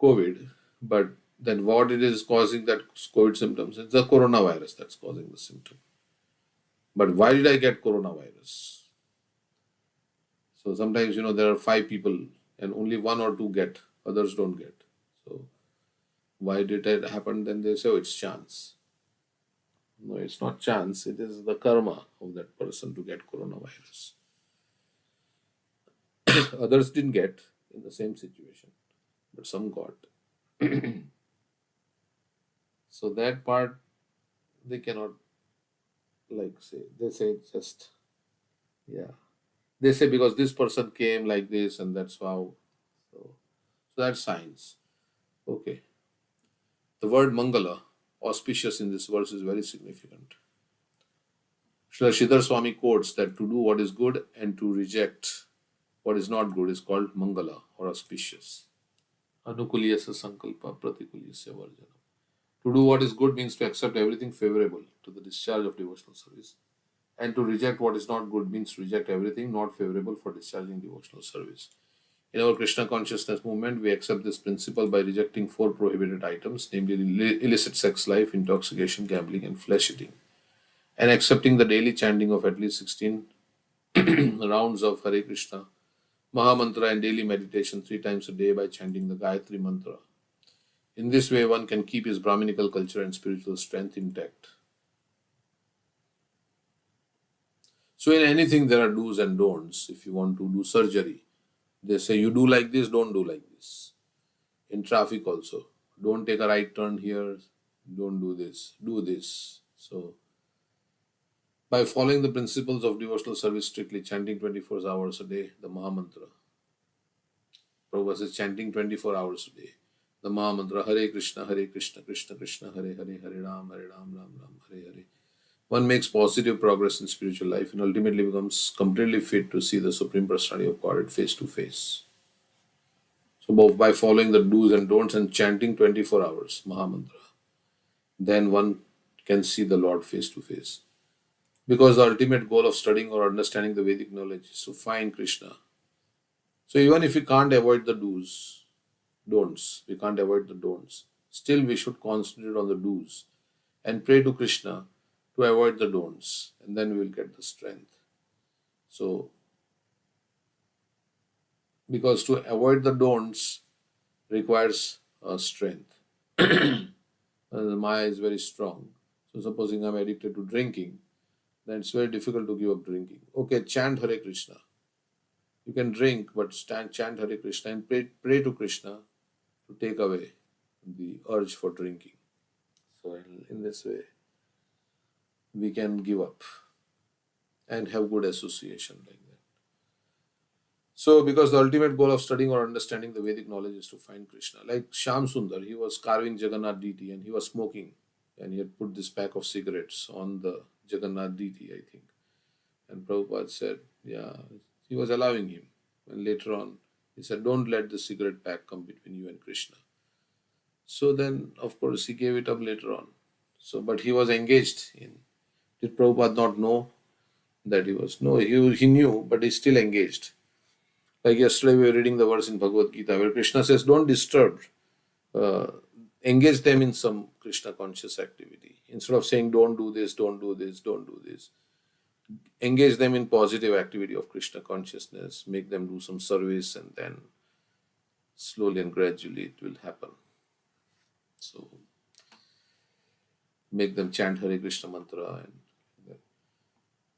COVID, but then what it is causing that COVID symptoms? It's the coronavirus that's causing the symptom. But why did I get coronavirus? So sometimes there are 5 people and only 1 or 2 get, others don't get. So why did it happen? Then they say, oh, it's chance. No, it's not chance. It is the karma of that person to get coronavirus. Others didn't get in the same situation, but some got. So that part they cannot like say. They say it's just yeah. They say because this person came like this and that's how. So that's science. Okay. The word Mangala, auspicious in this verse, is very significant. Srila Sridhar Swami quotes that to do what is good and to reject what is not good is called Mangala or auspicious. Anukuliyasya sankalpa pratikulyasya varjana. To do what is good means to accept everything favorable to the discharge of devotional service. And to reject what is not good means to reject everything not favorable for discharging devotional service. In our Krishna consciousness movement, we accept this principle by rejecting 4 prohibited items, namely illicit sex life, intoxication, gambling, and flesh eating, and accepting the daily chanting of at least 16 rounds of Hare Krishna Mahamantra and daily meditation 3 times a day by chanting the Gayatri Mantra. In this way, one can keep his Brahminical culture and spiritual strength intact. So, in anything, there are do's and don'ts. If you want to do surgery, they say you do like this, don't do like this. In traffic, also, don't take a right turn here, don't do this, do this. So, by following the principles of devotional service strictly, chanting 24 hours a day, the Mahamantra. Prabhupada says chanting 24 hours a day. The Mahamantra, Hare Krishna, Krishna Krishna, Hare Hare, Hare Ram, Ram Ram, Hare Hare. One makes positive progress in spiritual life and ultimately becomes completely fit to see the Supreme Personality of Godhead face to face. So, both by following the do's and don'ts and chanting 24 hours, Mahamantra, then one can see the Lord face to face. Because the ultimate goal of studying or understanding the Vedic knowledge is to find Krishna. So, even if we can't avoid the do's, don'ts, we can't avoid the don'ts, still we should concentrate on the do's and pray to Krishna to avoid the don'ts, and then we will get the strength. So, because to avoid the don'ts requires strength. The Maya is very strong. So, supposing I'm addicted to drinking, then it's very difficult to give up drinking. Okay, chant Hare Krishna. You can drink, but chant Hare Krishna and pray to Krishna to to take away the urge for drinking. So in this way, we can give up and have good association like that. So, because the ultimate goal of studying or understanding the Vedic knowledge is to find Krishna. Like Shyam Sundar, he was carving Jagannath deity and he was smoking, and he had put this pack of cigarettes on the Jagannath deity, I think. And Prabhupada said, yeah, he was allowing him. And later on, he said, don't let the cigarette pack come between you and Krishna. So then, of course, he gave it up later on. So, but he was engaged in. Did Prabhupada not know that he was? No, he knew, but he's still engaged. Like yesterday, we were reading the verse in Bhagavad Gita where Krishna says, don't disturb, engage them in some Krishna conscious activity. Instead of saying, don't do this, don't do this, don't do this, engage them in positive activity of Krishna consciousness, make them do some service, and then slowly and gradually it will happen. So, make them chant Hare Krishna mantra and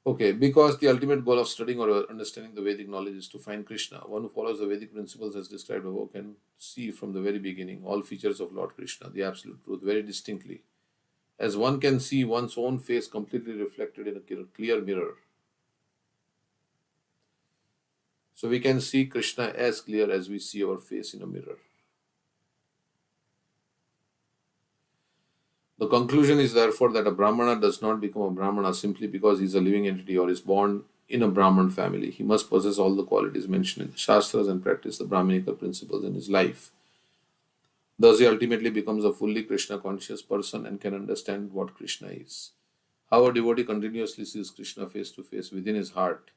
okay, because the ultimate goal of studying or understanding the Vedic knowledge is to find Krishna. One who follows the Vedic principles as described above can see from the very beginning all features of Lord Krishna, the absolute truth, very distinctly. As one can see one's own face completely reflected in a clear mirror. So we can see Krishna as clear as we see our face in a mirror. The conclusion is therefore that a Brahmana does not become a Brahmana simply because he is a living entity or is born in a Brahman family. He must possess all the qualities mentioned in the Shastras and practice the Brahminical principles in his life. Thus he ultimately becomes a fully Krishna conscious person and can understand what Krishna is. How a devotee continuously sees Krishna face to face within his heart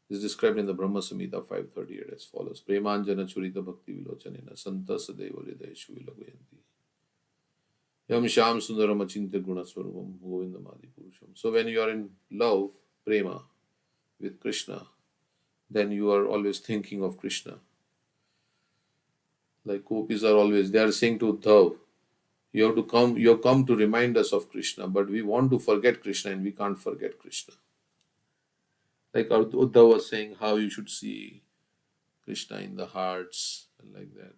is described in the Brahma Samhita 538 as follows. Premanjana churita bhakti vilochanena santa sadeva hridayeshu vilagayanti. Yam Sham Sundaram Achintya Gunaswarupam Govindamadi Purusham. So when you are in love, prema, with Krishna, then you are always thinking of Krishna. Like gopis are always, they are saying to Uddhav, you have come to remind us of Krishna, but we want to forget Krishna and we can't forget Krishna. Like Uddhav was saying how you should see Krishna in the hearts and like that.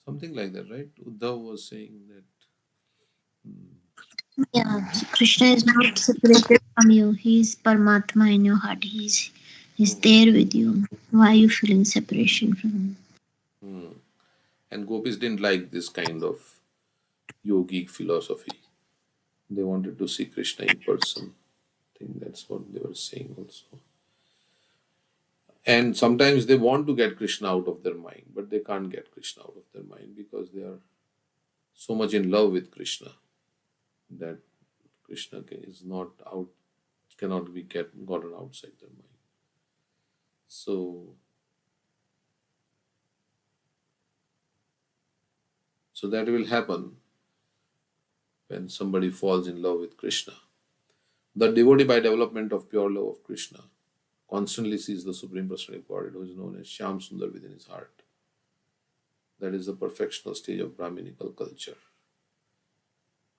Something like that, right? Uddhav was saying that. Yeah, Krishna is not separated from you. He's Paramatma in your heart. He's there with you. Why are you feeling separation from him? And gopis didn't like this kind of yogic philosophy. They wanted to see Krishna in person. I think that's what they were saying also. And sometimes they want to get Krishna out of their mind, but they can't get Krishna out of their mind because they are so much in love with Krishna that Krishna is not out, cannot be gotten outside their mind. So that will happen when somebody falls in love with Krishna. The devotee, by development of pure love of Krishna, constantly sees the Supreme Personality of Godhead, who is known as Shyam Sundar within his heart. That is the perfectional stage of Brahminical culture.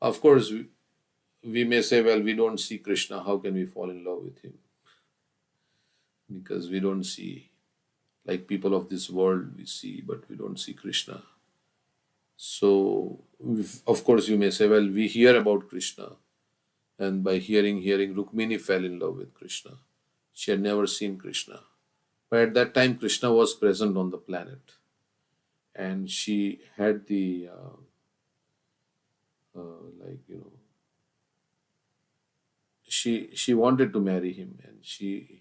Of course, we may say, well, we don't see Krishna, how can we fall in love with him? Because we don't see, like people of this world we see, but we don't see Krishna. So, of course, you may say, well, we hear about Krishna, and by hearing, Rukmini fell in love with Krishna. She had never seen Krishna. But at that time, Krishna was present on the planet. And she had the, she wanted to marry him, and she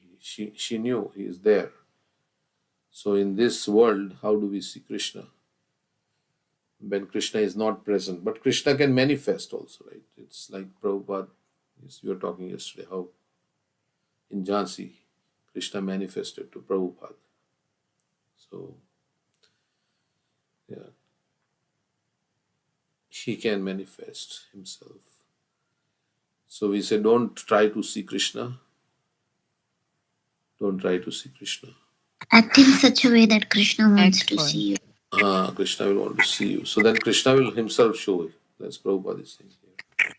knew he is there. So in this world, how do we see Krishna? When Krishna is not present. But Krishna can manifest also, right? It's like Prabhupada, we were talking yesterday, how in Jhansi, Krishna manifested to Prabhupada. So, yeah, he can manifest himself. So we say, don't try to see Krishna. Don't try to see Krishna. Act in such a way that Krishna wants to Excellent. see you. Krishna will want to see you. So then Krishna will himself show you. That's Prabhupada is saying here.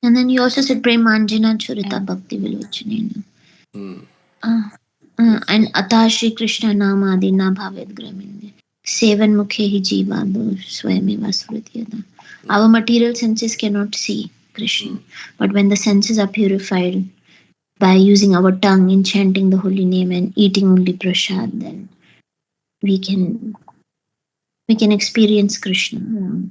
And then you also said Premanjana Churita Bhakti Vilochanena. And Atah Shri Krishna Namadina Bhavet Graminde. Sevan mukhe hi jivado swayameva srutyata. Our material senses cannot see Krishna, but when the senses are purified by using our tongue in chanting the holy name and eating only prasad, then we can experience Krishna.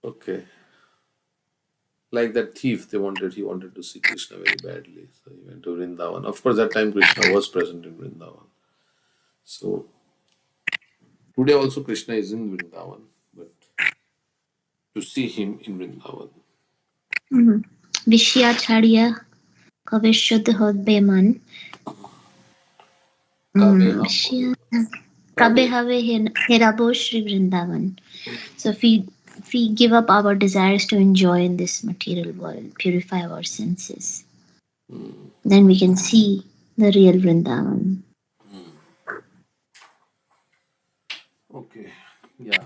Okay. Like that thief, he wanted to see Krishna very badly. So he went to Vrindavan. Of course, that time Krishna was present in Vrindavan. So today also Krishna is in Vrindavan, but to see him in Vrindavan. Vishyacharya Kavishud Hodbeman. Kabe ham Kabe Kabe. have Herabo Shri Vrindavan. So if we give up our desires to enjoy in this material world, purify our senses, then we can see the real Vrindavan. Okay. Yeah.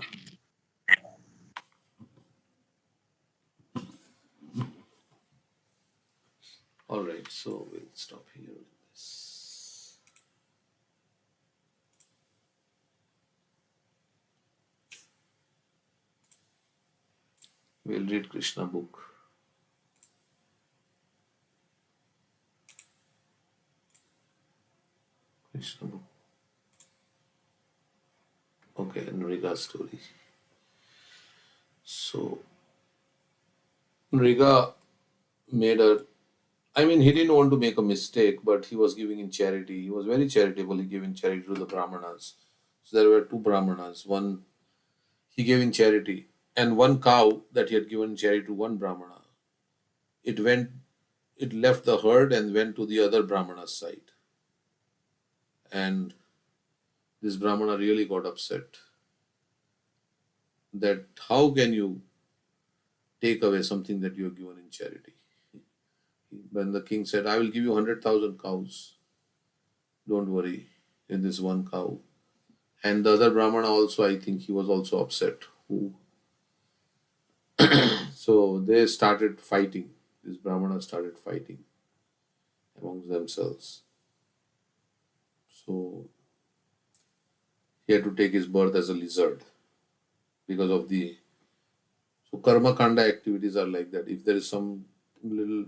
All right. So we'll stop here with this. We'll read Krishna book. Krishna book. Okay, Nriga story. So Nriga made a. I mean, he didn't want to make a mistake, but he was giving in charity. He was very charitable. He gave in charity to the Brahmanas. So there were two Brahmanas. One he gave in charity, and one cow that he had given charity to one Brahmana. It went. It left the herd and went to the other Brahmana's side. And this Brahmana really got upset that how can you take away something that you have given in charity? When the king said, I will give you 100,000 cows, don't worry, in this one cow. And the other Brahmana also, I think he was also upset. So they started fighting. This Brahmana started fighting amongst themselves. So he had to take his birth as a lizard because of the. So karma kanda activities are like that. If there is some little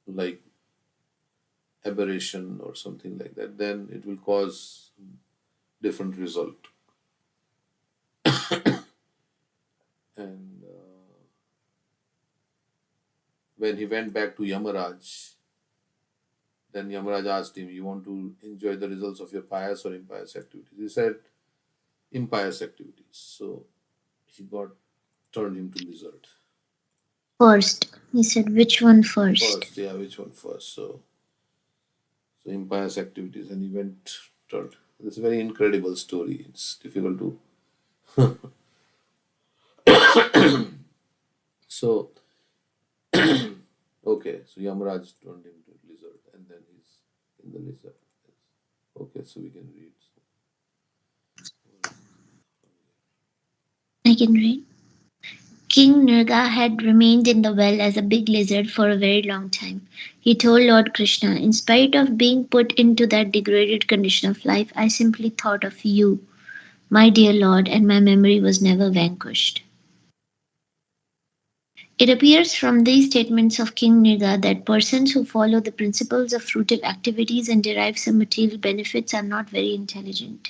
like aberration or something like that, then it will cause different result. And when he went back to Yamaraj, then Yamaraj asked him, you want to enjoy the results of your pious or impious activities? He said, impious activities. So he got turned into lizard. First, he said, which one first? First, yeah, which one first? So impious activities, and he went turned. It's a very incredible story. It's difficult to. So okay, so Yamaraj turned him to lizard, and then he's in the lizard. Okay, so we can read. I can read. King Nirga had remained in the well as a big lizard for a very long time. He told Lord Krishna, in spite of being put into that degraded condition of life, I simply thought of you, my dear Lord, and my memory was never vanquished. It appears from these statements of King Nirga that persons who follow the principles of fruitive activities and derive some material benefits are not very intelligent.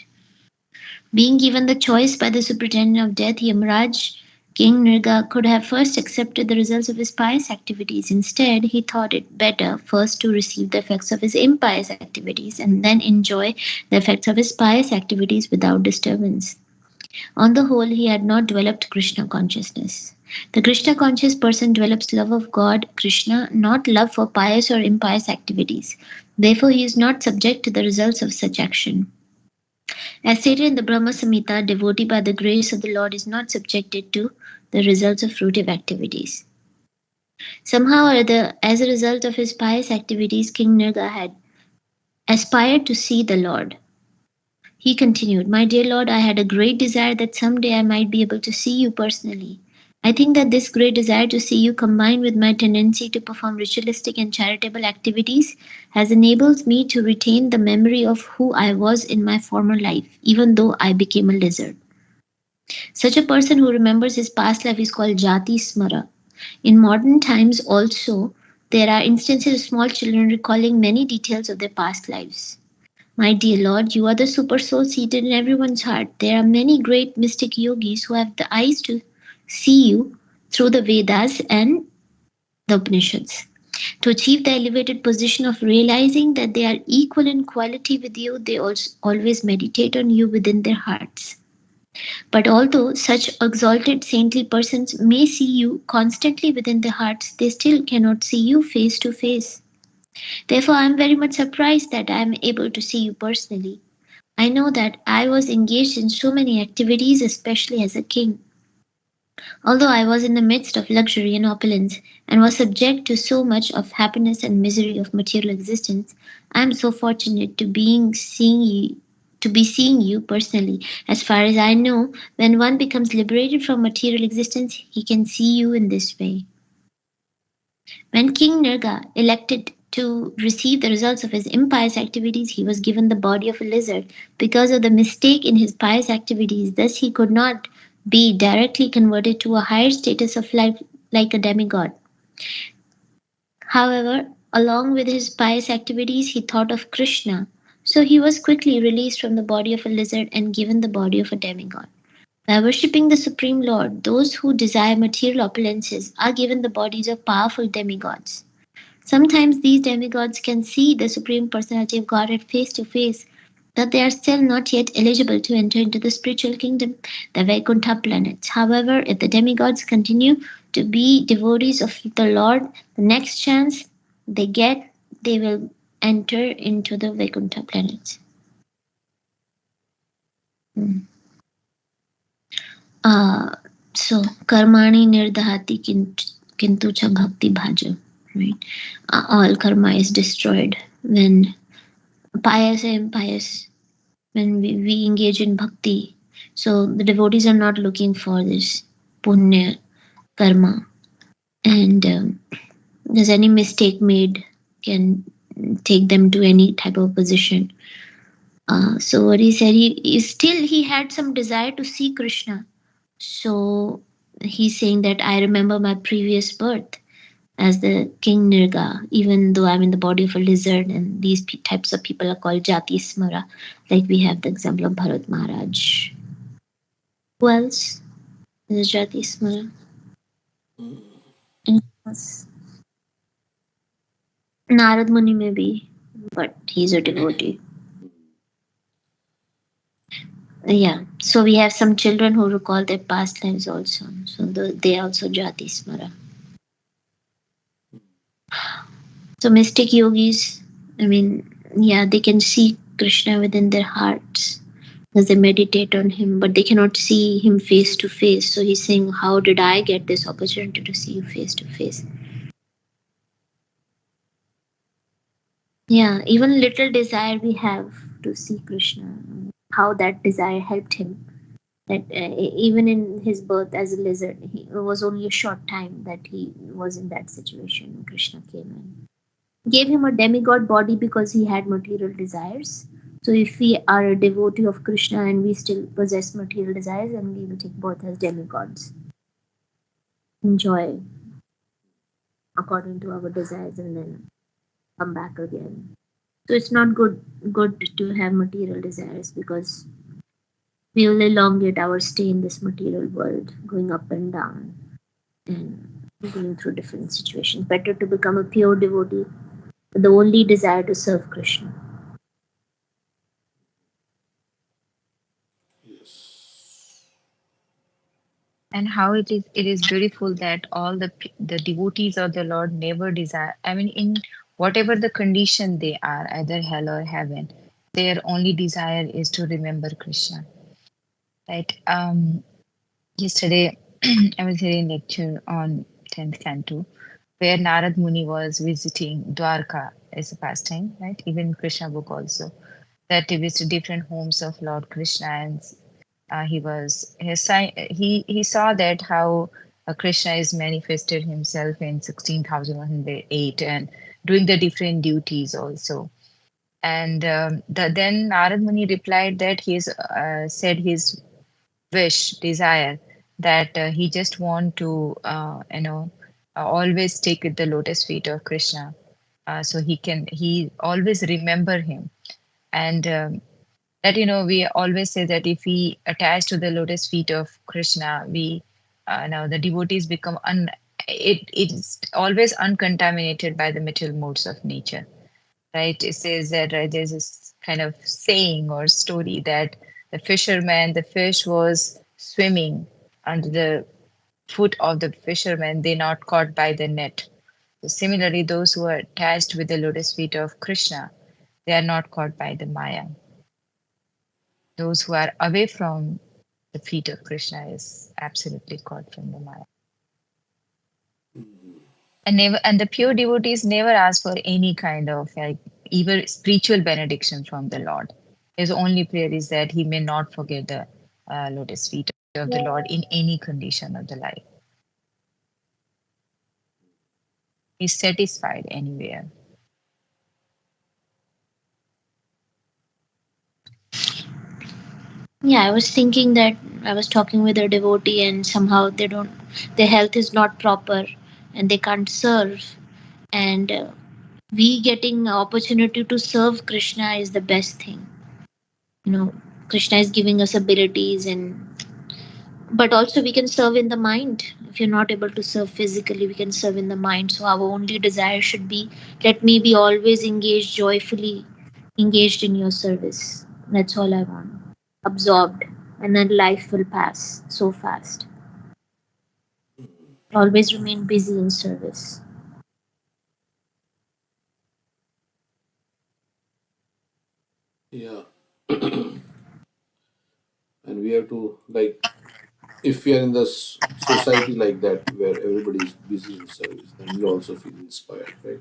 Being given the choice by the superintendent of death, Yamaraj, King Nirga could have first accepted the results of his pious activities. Instead, he thought it better first to receive the effects of his impious activities and then enjoy the effects of his pious activities without disturbance. On the whole, he had not developed Krishna consciousness. The Krishna conscious person develops love of God, Krishna, not love for pious or impious activities. Therefore, he is not subject to the results of such action. As stated in the Brahma Samhita, devotee by the grace of the Lord is not subjected to the results of fruitive activities. Somehow or other, as a result of his pious activities, King Nirga had aspired to see the Lord. He continued, my dear Lord, I had a great desire that someday I might be able to see you personally. I think that this great desire to see you combined with my tendency to perform ritualistic and charitable activities has enabled me to retain the memory of who I was in my former life, even though I became a lizard. Such a person who remembers his past life is called Jati Smara. In modern times, also, there are instances of small children recalling many details of their past lives. My dear Lord, you are the super soul seated in everyone's heart. There are many great mystic yogis who have the eyes to see you through the Vedas and the Upanishads. To achieve the elevated position of realizing that they are equal in quality with you, they also always meditate on you within their hearts. But although such exalted saintly persons may see you constantly within their hearts, they still cannot see you face to face. Therefore, I am very much surprised that I am able to see you personally. I know that I was engaged in so many activities, especially as a king. Although I was in the midst of luxury and opulence, and was subject to so much of happiness and misery of material existence, I am so fortunate to be seeing you personally. As far as I know, when one becomes liberated from material existence, he can see you in this way. When King Nirga elected to receive the results of his impious activities, he was given the body of a lizard because of the mistake in his pious activities. Thus, he could not be directly converted to a higher status of life like a demigod. However, along with his pious activities, he thought of Krishna. So he was quickly released from the body of a lizard and given the body of a demigod. By worshipping the Supreme Lord, those who desire material opulences are given the bodies of powerful demigods. Sometimes these demigods can see the Supreme Personality of Godhead face to face, but they are still not yet eligible to enter into the spiritual kingdom, the Vaikuntha planets. However, if the demigods continue to be devotees of the Lord, the next chance they get, they will enter into the Vaikuntha planets. Hmm. Uh, so, karmani nirdahati kintu cha bhakti bhaja. Right? All karma is destroyed when pious and impious, when we engage in bhakti. So the devotees are not looking for this punya karma, and there's any mistake made can take them to any type of position. So what he said, he had some desire to see Krishna. So he's saying that I remember my previous birth as the king Nirga, even though I'm in the body of a lizard, and these types of people are called Jati Smara, like we have the example of Bharat Maharaj. Who else is Jati Smara? Anyone else? Narad Muni maybe, but he's a devotee. Yeah, so we have some children who recall their past lives also. So they also Jati Smara. So mystic yogis, I mean, yeah, they can see Krishna within their hearts as they meditate on him, but they cannot see him face to face. So he's saying, how did I get this opportunity to see you face to face? Yeah, even little desire we have to see Krishna, how that desire helped him. That even in his birth as a lizard, it was only a short time that he was in that situation. Krishna came in, gave him a demigod body because he had material desires. So if we are a devotee of Krishna and we still possess material desires, then we will take birth as demigods. Enjoy according to our desires and then come back again. So it's not good to have material desires because we will elongate our stay in this material world, going up and down and going through different situations. Better to become a pure devotee with the only desire to serve Krishna. And how it is beautiful that all the devotees of the Lord never desire. I mean, in whatever the condition they are, either hell or heaven, their only desire is to remember Krishna. Right. Yesterday I was hearing lecture on 10th canto where Narad Muni was visiting Dwarka as a pastime, right? Even Krishna book also. That he visited different homes of Lord Krishna, and he saw that how Krishna is manifested himself in 16,108 and doing the different duties also. And then Narad Muni replied that he's said his wish, desire, that he just want to, always stick with the lotus feet of Krishna, so he always remember him, and that we always say that if we attach to the lotus feet of Krishna, we now the devotees become it's always uncontaminated by the material modes of nature, right? It says that, right, there's this kind of saying or story that the fish was swimming under the foot of the fisherman, they not caught by the net. So similarly, those who are attached with the lotus feet of Krishna, they are not caught by the Maya. Those who are away from the feet of Krishna is absolutely caught from the Maya. And the pure devotees never ask for any kind of like even spiritual benediction from the Lord. His only prayer is that he may not forget the lotus feet of the Lord in any condition of the life. He's satisfied anywhere. Yeah, I was thinking that I was talking with a devotee and somehow their health is not proper and they can't serve. And we getting opportunity to serve Krishna is the best thing. You know, Krishna is giving us abilities, and but also we can serve in the mind. If you're not able to serve physically, we can serve in the mind. So our only desire should be, let me be always engaged, joyfully engaged in your service. That's all I want. Absorbed, and then life will pass so fast. Always remain busy in service. Yeah. And we have to, like, if we are in this society like that where everybody is busy in service, then we also feel inspired, right?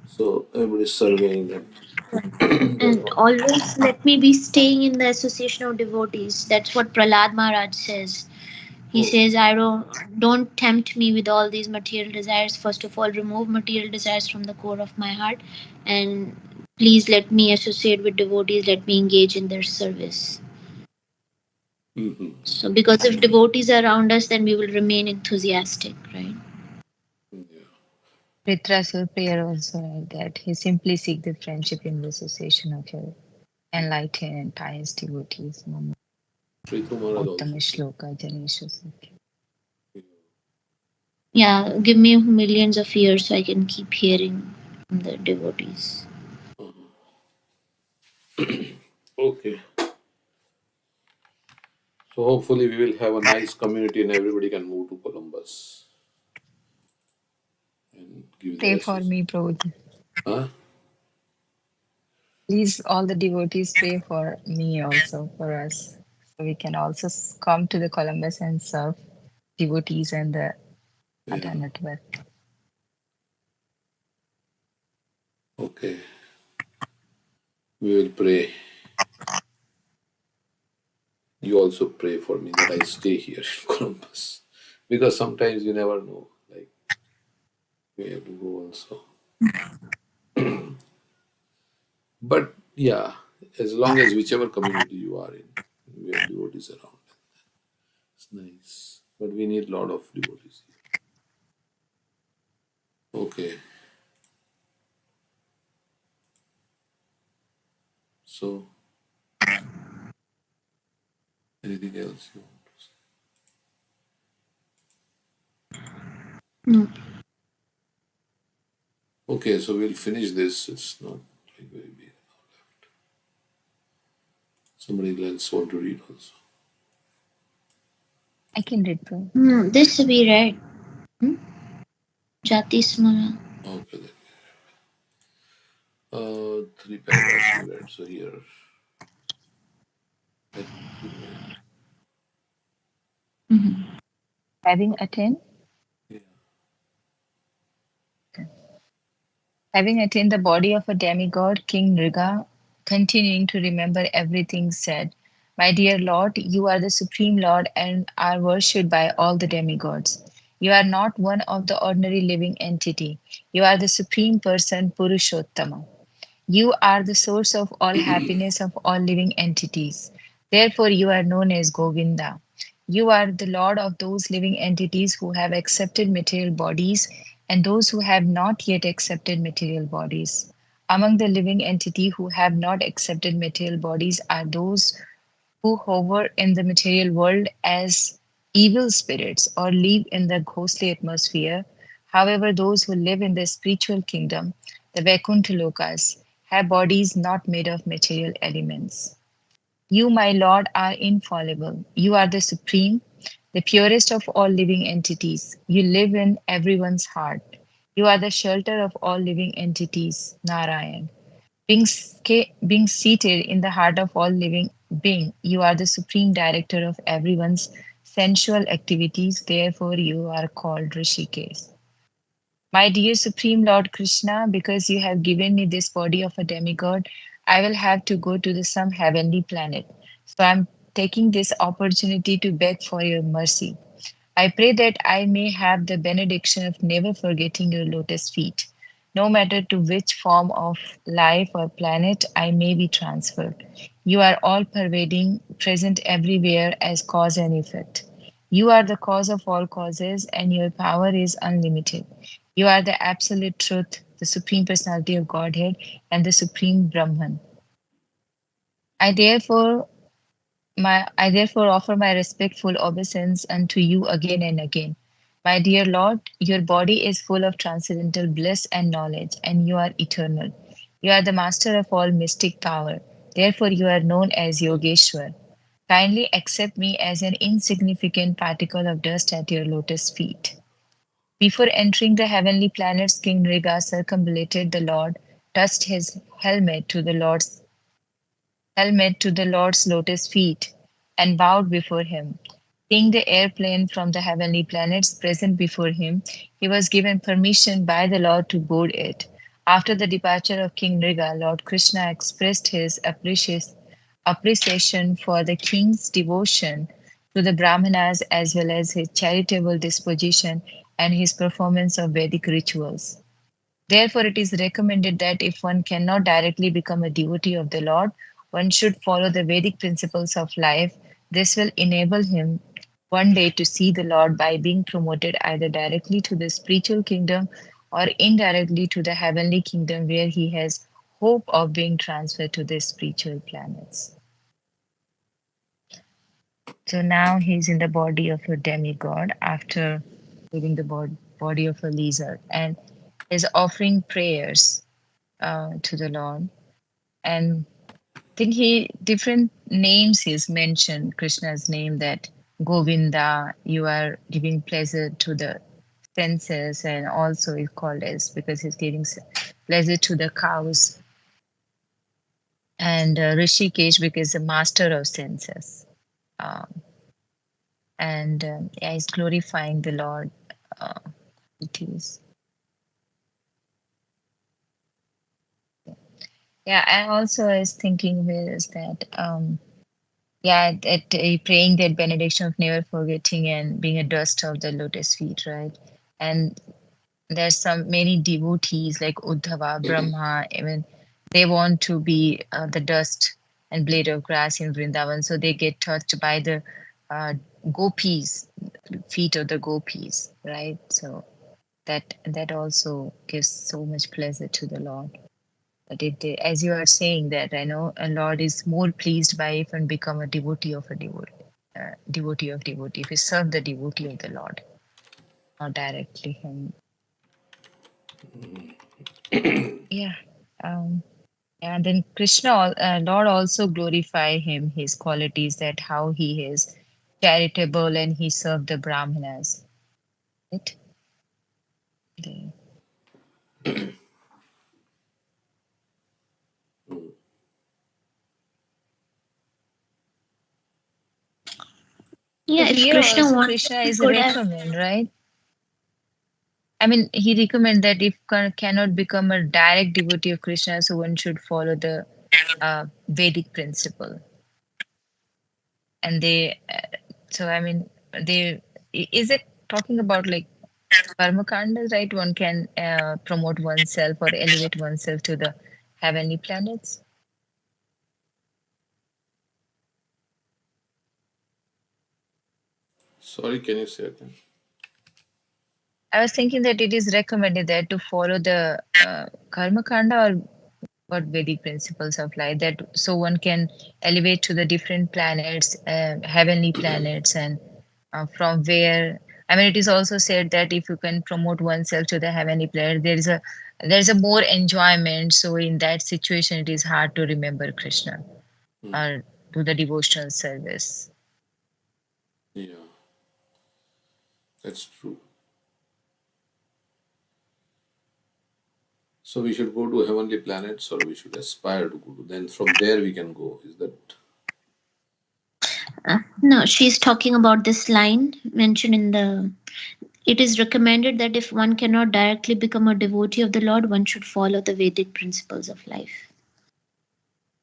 So everybody's serving and they're And not. always let me be staying in the association of devotees. That's what Prahlad Maharaj says. He Oh. says, I don't tempt me with all these material desires. First of all, remove material desires from the core of my heart, and please let me associate with devotees. Let me engage in their service. Hmm. So, because if devotees are around us, then we will remain enthusiastic, right? Yeah. Ritrasul prayer also like that. He simply seek the friendship in the association of your enlightened and pious devotees. Mama Prthu Maharaj Uttama also said. Shloka Janesha Sakya. Yeah, give me millions of years so I can keep hearing from the devotees. Okay. So hopefully we will have a nice community and everybody can move to Columbus and give Pray their for assistance. me, Prabhuji. Huh? Please, all the devotees pray for me also, for us. So we can also come to the Columbus and serve devotees and the Yeah. Adha network. Okay. We will pray. You also pray for me that I stay here in Columbus. Because sometimes you never know. Like we have to go also. But yeah, as long as whichever community you are in, we have devotees around. It's nice. But we need a lot of devotees here. Okay. So anything else you want to say? No. Okay, so we'll finish this. It's not like very big. Somebody else want to read also. I can read, Prabhu. No, this we read. Hmm? Jati Smara. Okay then. Three paragraphs we read. So here, I think, Mm-hmm. Having attained, yeah. having attained the body of a demigod, King Nriga, continuing to remember everything said, My dear Lord, you are the Supreme Lord and are worshipped by all the demigods. You are not one of the ordinary living entity. You are the Supreme Person, Purushottama. You are the source of all happiness of all living entities. Therefore, you are known as Govinda. You are the Lord of those living entities who have accepted material bodies and those who have not yet accepted material bodies. Among the living entity who have not accepted material bodies are those who hover in the material world as evil spirits or live in the ghostly atmosphere. However, those who live in the spiritual kingdom, the Vaikuntha Lokas, have bodies not made of material elements. You, my Lord, are infallible. You are the supreme, the purest of all living entities. You live in everyone's heart. You are the shelter of all living entities, Narayan. Being seated in the heart of all living being, you are the supreme director of everyone's sensual activities. Therefore, you are called Rishikesh. My dear Supreme Lord Krishna, because you have given me this body of a demigod, I will have to go to some heavenly planet. So I'm taking this opportunity to beg for your mercy. I pray that I may have the benediction of never forgetting your lotus feet, no matter to which form of life or planet I may be transferred. You are all pervading, present everywhere as cause and effect. You are the cause of all causes, and your power is unlimited. You are the absolute truth, the supreme personality of Godhead, and the supreme Brahman. I therefore I therefore offer my respectful obeisance unto you again and again. My dear Lord, your body is full of transcendental bliss and knowledge, and you are eternal. You are the master of all mystic power. Therefore, you are known as Yogeshwar. Kindly accept me as an insignificant particle of dust at your lotus feet. Before entering the heavenly planets, King Riga circumambulated the Lord, touched his helmet to the Lord's lotus feet, and bowed before him. Seeing the airplane from the heavenly planets present before him, he was given permission by the Lord to board it. After the departure of King Riga, Lord Krishna expressed his appreciation for the king's devotion to the Brahmanas as well as his charitable disposition and his performance of Vedic rituals. Therefore, it is recommended that if one cannot directly become a devotee of the Lord, one should follow the Vedic principles of life. This will enable him one day to see the Lord by being promoted either directly to the spiritual kingdom or indirectly to the heavenly kingdom where he has hope of being transferred to the spiritual planets. So now he's in the body of a demigod after leaving the body of a lizard and is offering prayers to the Lord. And I think he different names he's mentioned Krishna's name that Govinda, you are giving pleasure to the senses, and also is called as because he's giving pleasure to the cows, and Rishikesh because the master of senses. Um, and yeah, he's glorifying the Lord. Uh, it is. Yeah, I also was thinking is that yeah, that praying that benediction of never forgetting and being a dust of the lotus feet, right? And there's some many devotees like Uddhava, Brahma, even they want to be the dust and blade of grass in Vrindavan, so they get touched by the uh, gopis, feet of the gopis, right? So that also gives so much pleasure to the Lord. But as you are saying that, I know a Lord is more pleased by if and become a devotee of a devotee of devotee, if you serve the devotee of the Lord, not directly him. Yeah. Um, and then Krishna, Lord also glorify him, his qualities, that how he is charitable and he served the Brahmanas. Right? The- So Yeah, if here Krishna also wanted, Krishna he is a could have. recommend, right? I mean, he recommend that if cannot become a direct devotee of Krishna, so one should follow the Vedic principle. and they so I mean is it talking about like karma kanda, right? One can promote oneself or elevate oneself to the heavenly planets. Sorry, can you say again? I was thinking that it is recommended that to follow the karma kanda or what Vedic principles of life, that so one can elevate to the different planets, heavenly planets, and from where I mean, it is also said that if you can promote oneself to the heavenly planet, there is a more enjoyment. So in that situation, it is hard to remember Krishna or do the devotional service. Yeah, that's true. So we should go to heavenly planets, or we should aspire to go to. Then from there we can go. Is that? No, she's talking about this line mentioned in the. It is recommended that if one cannot directly become a devotee of the Lord, one should follow the Vedic principles of life.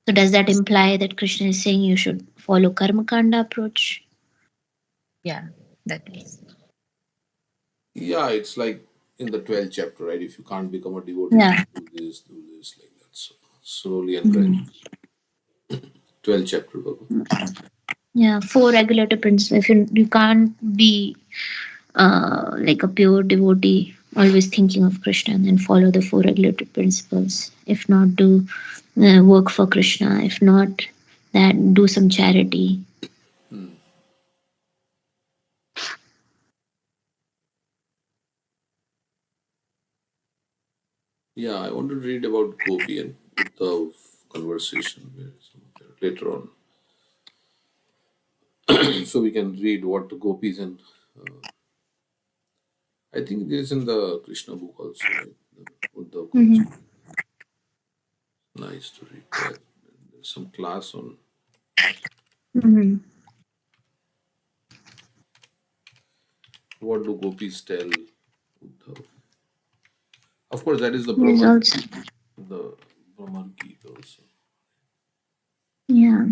So does that imply that Krishna is saying you should follow karma kanda approach? Yeah, that is. Yeah, it's like in the 12th chapter, right? If you can't become a devotee, Yeah. do this, like that. So slowly and Mhm. gradually. 12th chapter, Baba. Yeah, four regulative principles. If you can't be like a pure devotee, always thinking of Krishna, and then follow the four regulative principles. If not, do work for Krishna. If not, that do some charity. Yeah, I want to read about Gopi and Uddhav conversation later on. So we can read what the gopis and I think this is in the Krishna book also, right? The Uddhav Mm-hmm. conversation. Nice to read that. There's some class on Mm-hmm. what do gopis tell Uddhav. Of course, that is the There's also Brahmar Gita also. yeah.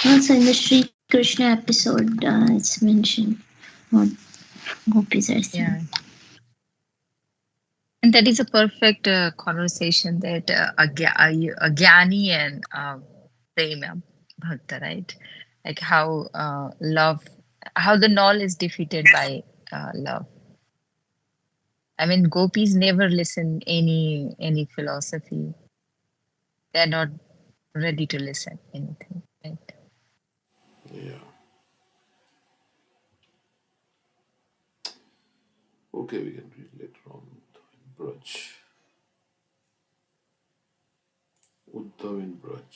Also in the Sri Krishna episode, it's mentioned what gopis are Yeah. saying. And that is a perfect conversation that a Gyani and Prema Bhakta, right? Like how love, how the knowl is defeated by love. I mean, gopis never listen any philosophy. They're not ready to listen anything, right? Yeah. Okay, we can read later on. Braj. Uddhav in Braj.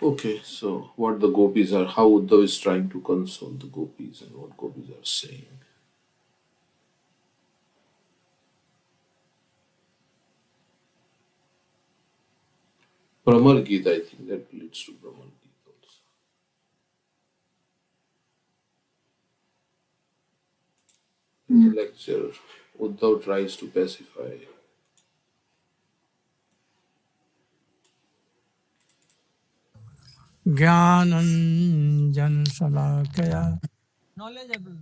Okay, so what the gopis are, how Uddhav is trying to console the gopis and what gopis are saying. Brahmar Gita, I think that leads to Brahmar Gita also. In the lecture, Uddhav tries to pacify. Jnananjan Salakaya, knowledgeable.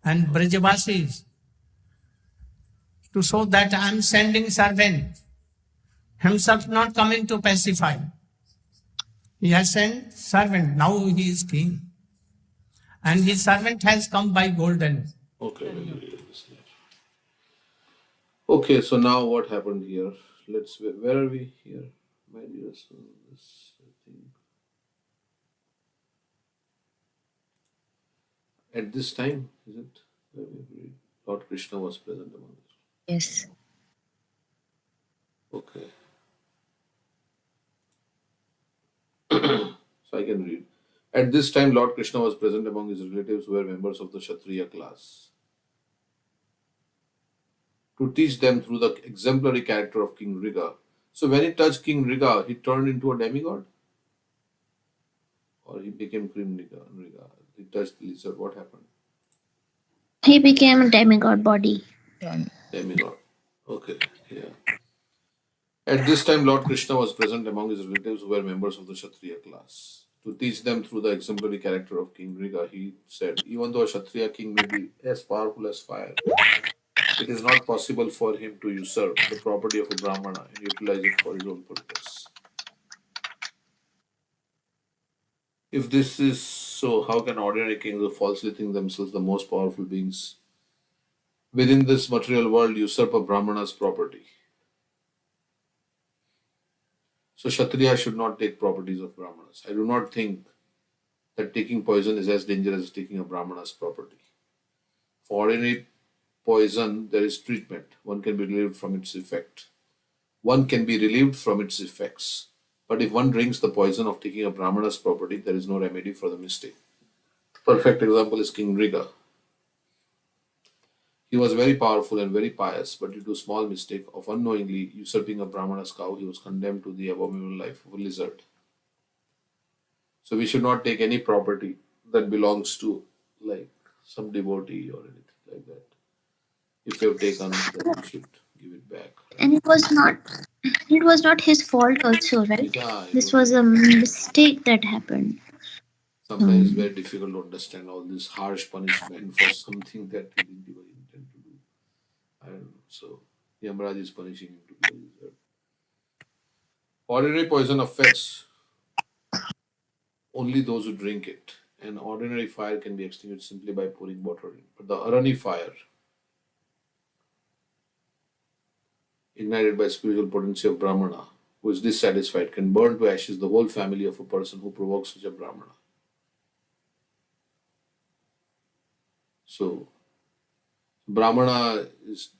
And Brajavasis, to show that I am sending servant, himself not coming to pacify. He has sent servant, now he is king. And his servant has come by golden. Okay, we'll read this later. Okay, so now what happened here? Where are we here? My dear son, this, I think. At this time, is it? Where we read? Lord Krishna was present among us. Yes. Okay. So I can read. At this time, Lord Krishna was present among his relatives who were members of the Kshatriya class. To teach them through the exemplary character of King Riga. So when he touched King Riga, he turned into a demigod? Or he became King Riga? He touched the lizard, what happened? He became a demigod body. Um, demigod. Okay, yeah. At this time, Lord Krishna was present among his relatives who were members of the Kshatriya class. To teach them through the exemplary character of King Riga, he said, even though a Kshatriya king may be as powerful as fire, it is not possible for him to usurp the property of a Brahmana and utilize it for his own purpose. If this is so, how can ordinary kings who falsely think themselves the most powerful beings within this material world usurp a Brahmana's property? So, Kshatriya should not take properties of Brahmanas. I do not think that taking poison is as dangerous as taking a Brahmana's property. For ordinary poison, there is treatment. One can be relieved from its effect. One can be relieved from its effects. But if one drinks the poison of taking a Brahmana's property, there is no remedy for the mistake. Perfect example is King Riga. He was very powerful and very pious, but due to a small mistake of unknowingly usurping a Brahmana's cow, he was condemned to the abominable life of a lizard. So we should not take any property that belongs to like some devotee or anything like that. If you have taken, then we should give it back, right? And it was not his fault also, right? Yeah, I This know. was a mistake that happened. Sometimes it's Um, very difficult to understand all this harsh punishment for something that he didn't even intend to do. I don't know. So Yamaraj is punishing him to be a lizard. Ordinary poison affects only those who drink it. And ordinary fire can be extinguished simply by pouring water in. But the Arani fire, ignited by spiritual potency of Brahmana, who is dissatisfied, can burn to ashes the whole family of a person who provokes such a Brahmana. So, Brahmana is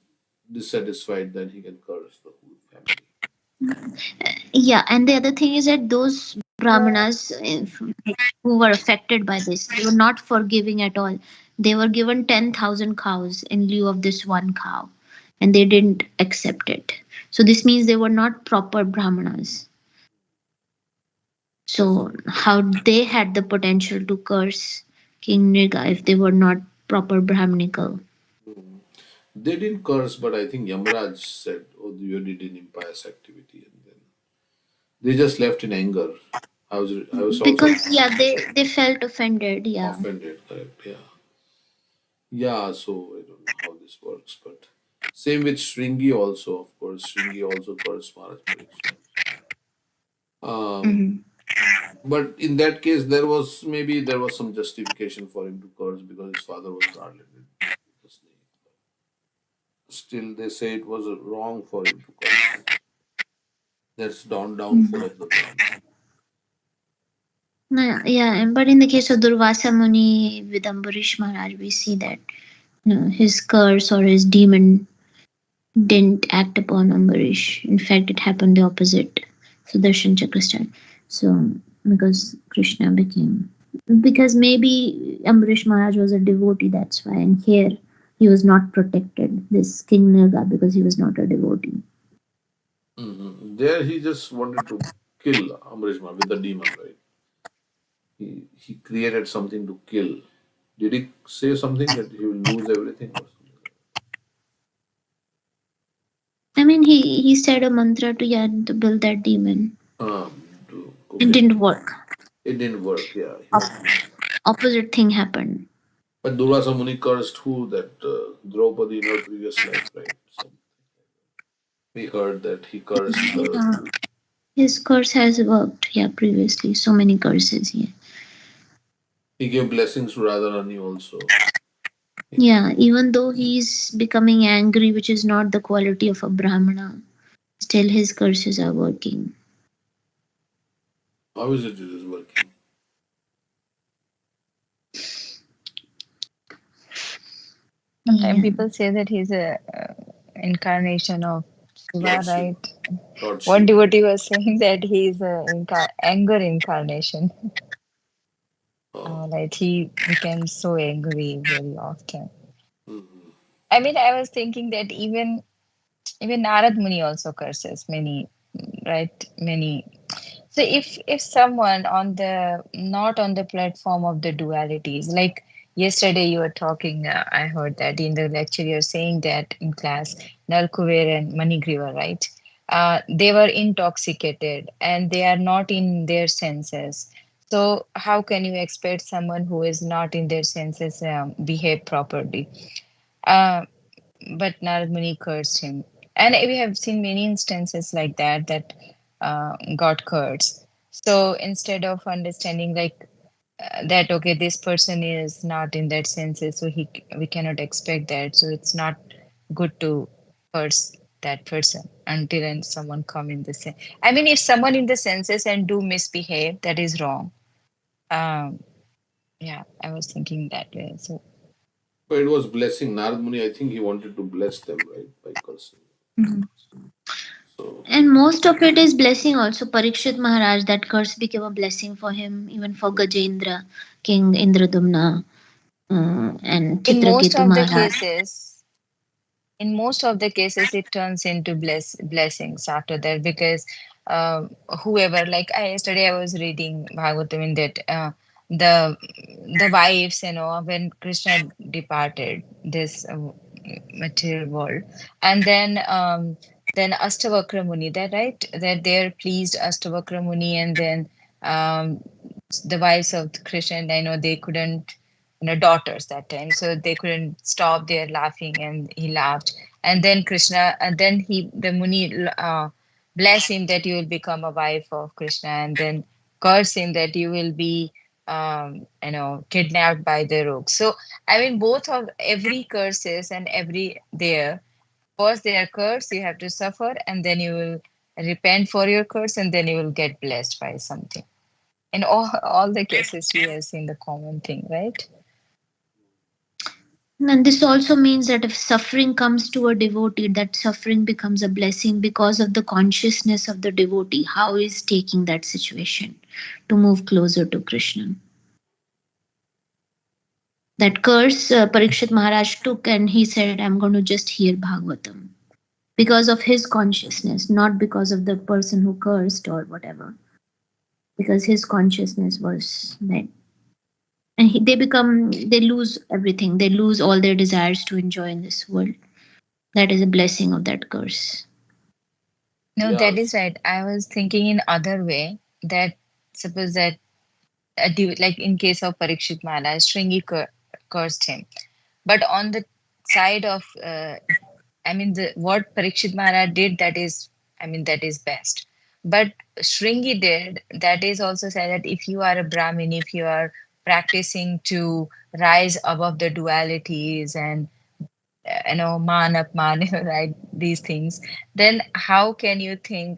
dissatisfied, then he can curse the whole family. yeah, and the other thing is that those brahmanas who were affected by this, they were not forgiving at all. They were given 10,000 cows in lieu of this one cow, and they didn't accept it. So this means they were not proper brahmanas. That's So how they had the potential to curse King Nriga if they were not proper brahmanical? mm. They didn't curse, but I think Yamaraj said, "Oh, you did an impious activity," and then they just left in anger. I was also Because yeah, they felt offended. Yeah. offended, correct? Yeah. Yeah, so I don't know how this works, but same with Shringi also, of course. Shringi also cursed Maharaj Parikshit. Um, Hmm. but in that case, there was some justification for him to curse because his father was garlanded with the snake. Still, they say it was wrong for him to curse. That's downfall of the Brahman. Yeah, but in the case of Durvasa Muni with Ambarish Maharaj, we see that his curse or his demon didn't act upon Ambarish. In fact, it happened the opposite. Sudarshan Chakra started. So, because Krishna became. Because maybe Ambarish Maharaj was a devotee, that's why. And here, he was not protected, this King Nirga, because he was not a devotee. There, he just wanted to kill Amrish Maharaj with the demon, right? He created something to kill. Did he say something that he will lose everything or something? I mean, he said a mantra to, yeah, to build that demon. It Okay. didn't work. It didn't work, yeah. Opposite thing happened. But Durvasa Muni cursed who? That Draupadi in her previous life, right? So we heard that he cursed her. Yeah, his curse has worked. Yeah, previously, so many curses. Yeah, He gave blessings to Radharani also. yeah. Even though he's becoming angry, which is not the quality of a brahmana, still his curses are working. How is it working? Sometimes Yeah. people say that he's a incarnation of Shiva, Lord Shiva. right? Lord One Shiva. devotee was saying that he's a anger incarnation. Oh. Like he becomes so angry very often. Mhm. I mean, I was thinking that even Narad Muni also curses many, right? Many. So if someone on the not on the platform of the dualities, like yesterday you were talking, I heard that in the lecture you're saying that in class, Nalkuver and Manigriva, right? They were intoxicated and they are not in their senses. So how can you expect someone who is not in their senses behave properly? Uh, but Narad Muni cursed him. And we have seen many instances like that that got cursed. So instead of understanding like that, okay, this person is not in that senses, so we cannot expect that. So it's not good to curse that person until and someone come in the sense. I mean, if someone in the senses and do misbehave, that is wrong. Um, yeah, I was thinking that way. So But it was blessing. Narad Muni, I think he wanted to bless them, right? By cursing. Mhm. So, And most of it is blessing also. Parikshit Maharaj, that curse became a blessing for him, even for Gajendra, King Indradumna, and in most Chitraketu of the Maharaj. cases, it turns into blessings after that because whoever, like I yesterday I was reading Bhagavatam in that the the wives, when Krishna departed this material world, and then Astavakra Muni, that right, that they're pleased Astavakra Muni, and then um, the wives of Krishna, I know they couldn't, daughters that time, so they couldn't stop their laughing, and he laughed, and then Krishna, and then the Muni bless him that you will become a wife of Krishna, and then curse him that you will be kidnapped by the rogue. So I mean, both of every curses and every there, first they are cursed, you have to suffer, and then you will repent for your curse, and then you will get blessed by something. In all the cases, we have seen the common thing, right? And this also means that if suffering comes to a devotee, that suffering becomes a blessing because of the consciousness of the devotee, how he is taking that situation to move closer to Krishna. That curse Parikshit Maharaj took and he said, I'm going to just hear Bhagavatam. Because of his consciousness, not because of the person who cursed or whatever. Because his consciousness was that. And they lose everything. They lose all their desires to enjoy in this world. That is a blessing of that curse. No, yeah. that is right. I was thinking in other way that suppose that like in case of Parikshit Maharaj, Shringi cursed him, but on the side of I mean, the what Parikshit Maharaj did, that is, I mean, that is best. But Shringi did, that is also said that if you are a Brahmin, if you are practicing to rise above the dualities and man up man, right, these things, then how can you take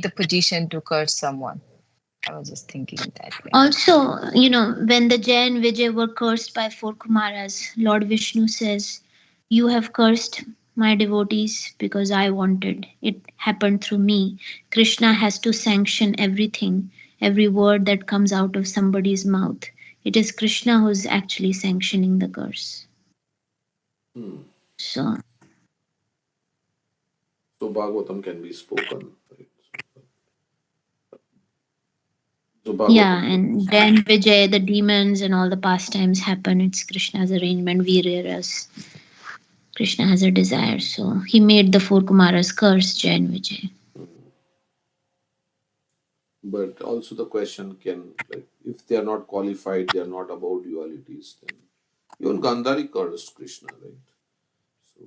the position to curse someone? I was just thinking that way. Also, when the Jay and Vijay were cursed by four Kumaras, Lord Vishnu says, you have cursed my devotees because I wanted. It happened through me. Krishna has to sanction everything, every word that comes out of somebody's mouth. It is Krishna who's actually sanctioning the curse. Hmm. So, So Bhagavatam can be spoken. Right? So yeah, Bhagavatam can be and spoken. then Vijay, the demons and all the pastimes happen. It's Krishna's arrangement. We realize Krishna has a desire. So he made the four Kumaras curse Jay and Vijay. But also the question can, like, if they are not qualified, they are not about dualities, then even Gandhari cursed Krishna, right? So,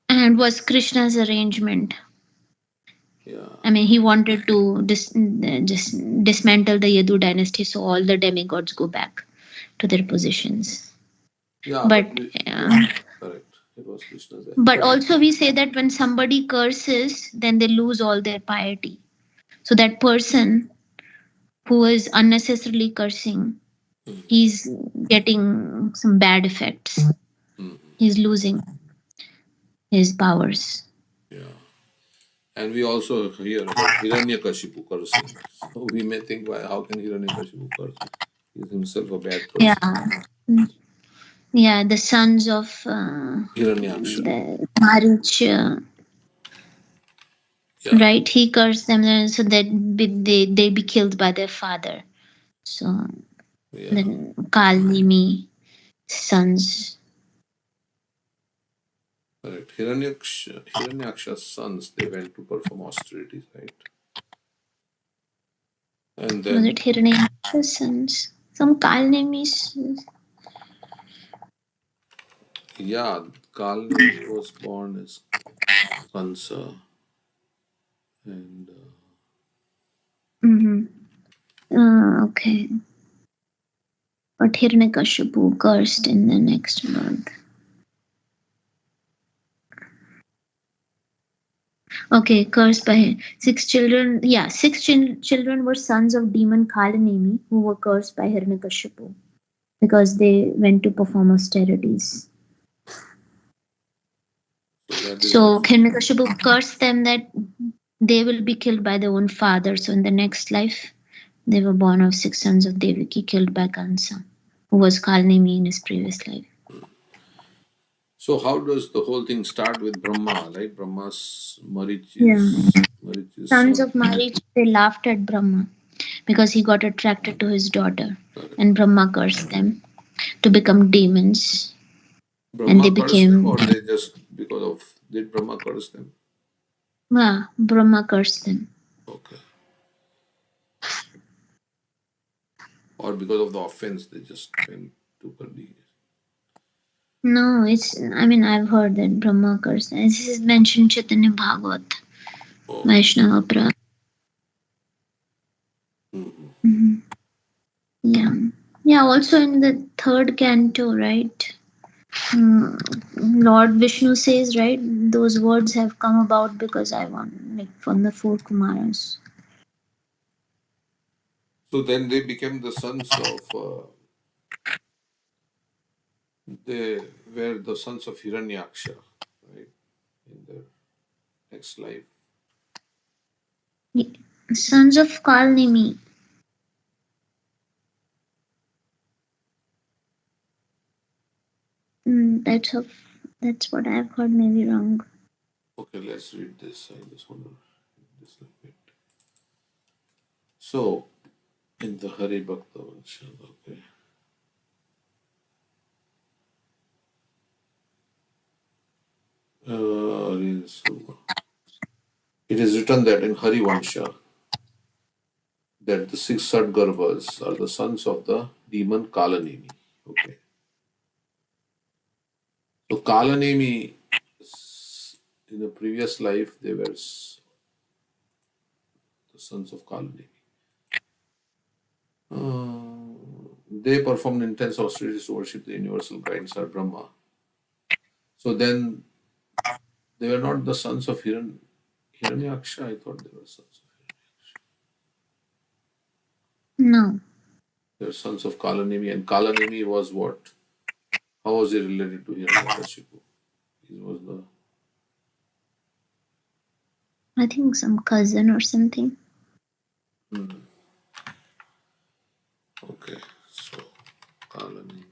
And was Krishna's arrangement. yeah. I mean, he wanted to just dismantle the Yadu dynasty so all the demigods go back to their positions. Yeah, But yeah, correct. It was Krishna's. but But also we say that when somebody curses, then they lose all their piety. So that person who is unnecessarily cursing, he's getting some bad effects. Mhm. He's losing his powers. Yeah. And we also hear about Hiranyakashipu cursing. So we may think, why, how can Hiranyakashipu curse? He's himself a bad Yeah. person. Yeah, the sons of Hiranyaksha. the Maharaj, Yeah. right? He cursed them so that they be killed by their father. So Yeah. Then Kalnemi sons. Correct. Hiranyaksha's sons, they went to perform austerities, right? And Was then, it Hiranyaksha's sons? Some Kalnemi's. yeah, Kalnemi was born as Kansa, and Mm-hmm. Okay. But Hiranyakashipu cursed in the next birth. Okay, cursed by six children. Yeah, six children were sons of demon Kalanemi who were cursed by Hiranyakashipu because they went to perform austerities. so that is So also. Hiranyakashipu cursed them that they will be killed by their own father. So in the next life, they were born of six sons of Devaki killed by Kansa, who was Kalanemi in his previous life. So how does the whole thing start with Brahma, right? Brahma's Yeah. Marich's Sons son. of Marich, they laughed at Brahma because he got attracted to his daughter, Correct. and Brahma cursed them to become demons, and they Brahma cursed them, became or they just because of did Brahma curse them? Brahma cursed them. Okay. Or because of the offense, they just went to Kali. No, I've heard that Brahma cursed. This is mentioned Chaitanya Bhagavat, Okay. Vaishnava Pra. Mhm. Mhm. Yeah. Yeah, also in the third canto, right? Lord Vishnu says, right? Those words have come about because I want, like, from the four Kumaras. So then they became the sons of they were the sons of Hiranyaksha, right? In their next life. Sons of Kalnimi. That's what I've heard, maybe wrong. Okay, let's read this. I just want to read this a bit. So in the Hari Bhakta Vanshad, okay. It is written that in Hari Vansha that the six Sadgarbhas are the sons of the demon Kalanemi. Okay. So Kalanemi, in the previous life, they were the sons of Kalanemi. They performed intense austerities to worship the universal guide Sir Brahma. So then they were not the sons of Hiranyaksha. I thought they were sons of Hiranyaksha. No. They were sons of Kalanemi, and Kalanemi was what? How was he related to Hiranyakashipu? He was the I think some cousin or something. okay. So Kalanemi.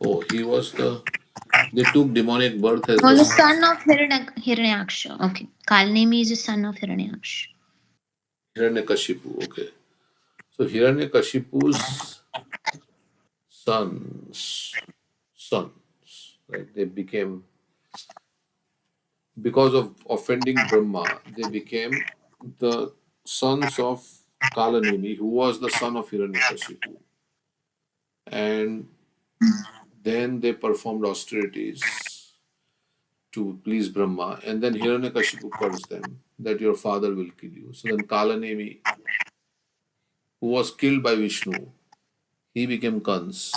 Oh, he was the. They took demonic birth as the Was a sons. son of Hiranyaksha. Okay. Kalnemi is a son of Hiranyaksha. Hiranyakashipu. Okay. So Hiranyakashipu's sons, right? They became because of offending Brahma. They became the sons of Kalanemi, who was the son of Hiranyakashipu, and then they performed austerities to please Brahma, and then Hiranyakashipu cursed them that your father will kill you. So then Kalanemi, who was killed by Vishnu, he became Kans.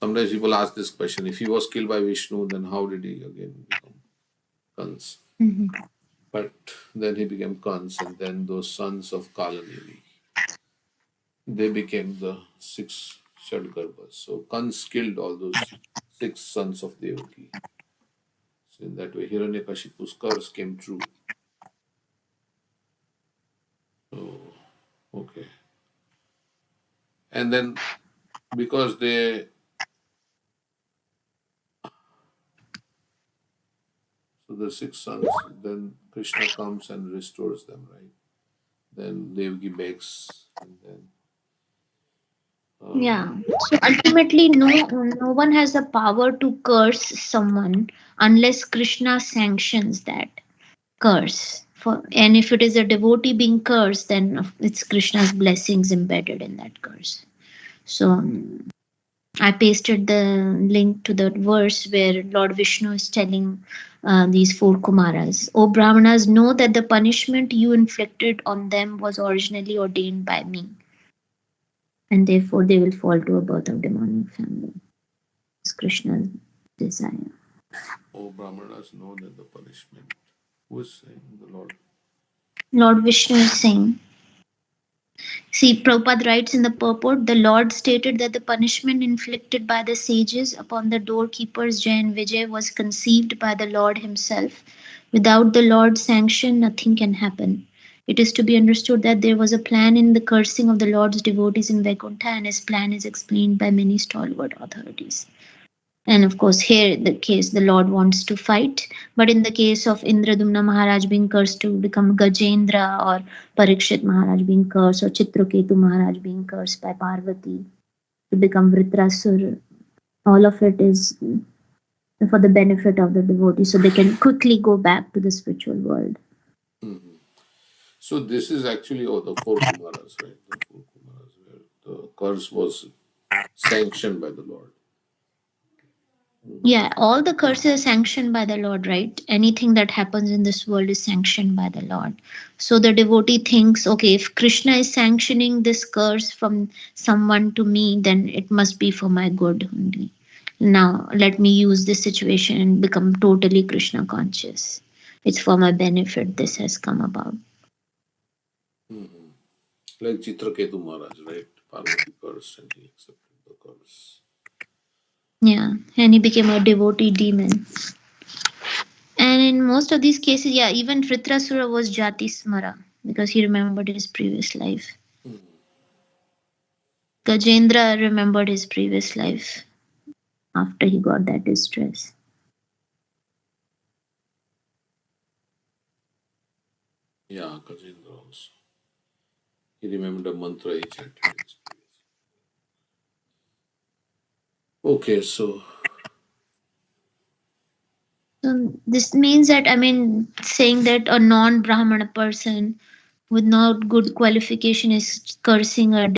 Sometimes people ask this question: if he was killed by Vishnu, then how did he again become Kans? Mm-hmm. But then he became Kans, and then those sons of Kalanemi, they became the six Shadgarbhas. So Kans killed all those six sons of Devaki. So in that way, Hiranyakashipu's curse came true. So okay, and then because they So the 6 sons, then Krishna comes and restores them, right? Then Devaki begs, and then Yeah. So ultimately, no one has the power to curse someone unless Krishna sanctions that curse. And if it is a devotee being cursed, then it's Krishna's blessings embedded in that curse. So I pasted the link to the verse where Lord Vishnu is telling these four Kumaras, "O Brahmanas, know that the punishment you inflicted on them was originally ordained by me, and therefore they will fall to a birth of demonic family." It's Krishna's desire. oh, Brahmanas know that the punishment. Who is saying? The Lord. Lord Vishnu is saying, see, Prabhupada writes in the purport, the Lord stated that the punishment inflicted by the sages upon the doorkeepers Jay and Vijay was conceived by the Lord himself. Without the Lord's sanction, nothing can happen. It is to be understood that there was a plan in the cursing of the Lord's devotees in Vaikuntha, and his plan is explained by many stalwart authorities. And of course, here the case the Lord wants to fight. But in the case of Indradumna Maharaj being cursed to become Gajendra, or Parikshit Maharaj being cursed, or Chitraketu Maharaj being cursed by Parvati to become Vritrasur, all of it is for the benefit of the devotee, so they can quickly go back to the spiritual world. Mm-hmm. So this is actually the four Kumaras, right? The four Kumaras, where the curse was sanctioned by the Lord. Yeah, all the curses are sanctioned by the Lord, right? Anything that happens in this world is sanctioned by the Lord. So the devotee thinks, okay, if Krishna is sanctioning this curse from someone to me, then it must be for my good only. Now, let me use this situation and become totally Krishna conscious. It's for my benefit this has come about. Mm-hmm. Like Chitraketu Maharaj, right? Parvati cursed and he accepted the curse. Yeah, and he became a devotee demon. And in most of these cases, yeah, even Vritrasura was Jati Smara because he remembered his previous life. Mm-hmm. Gajendra remembered his previous life after he got that distress. Yeah, Gajendra also. He remembered a mantra he chanted in his previous. Okay, so So this means that, I mean, saying that a non-Brahmana person with not good qualification is cursing a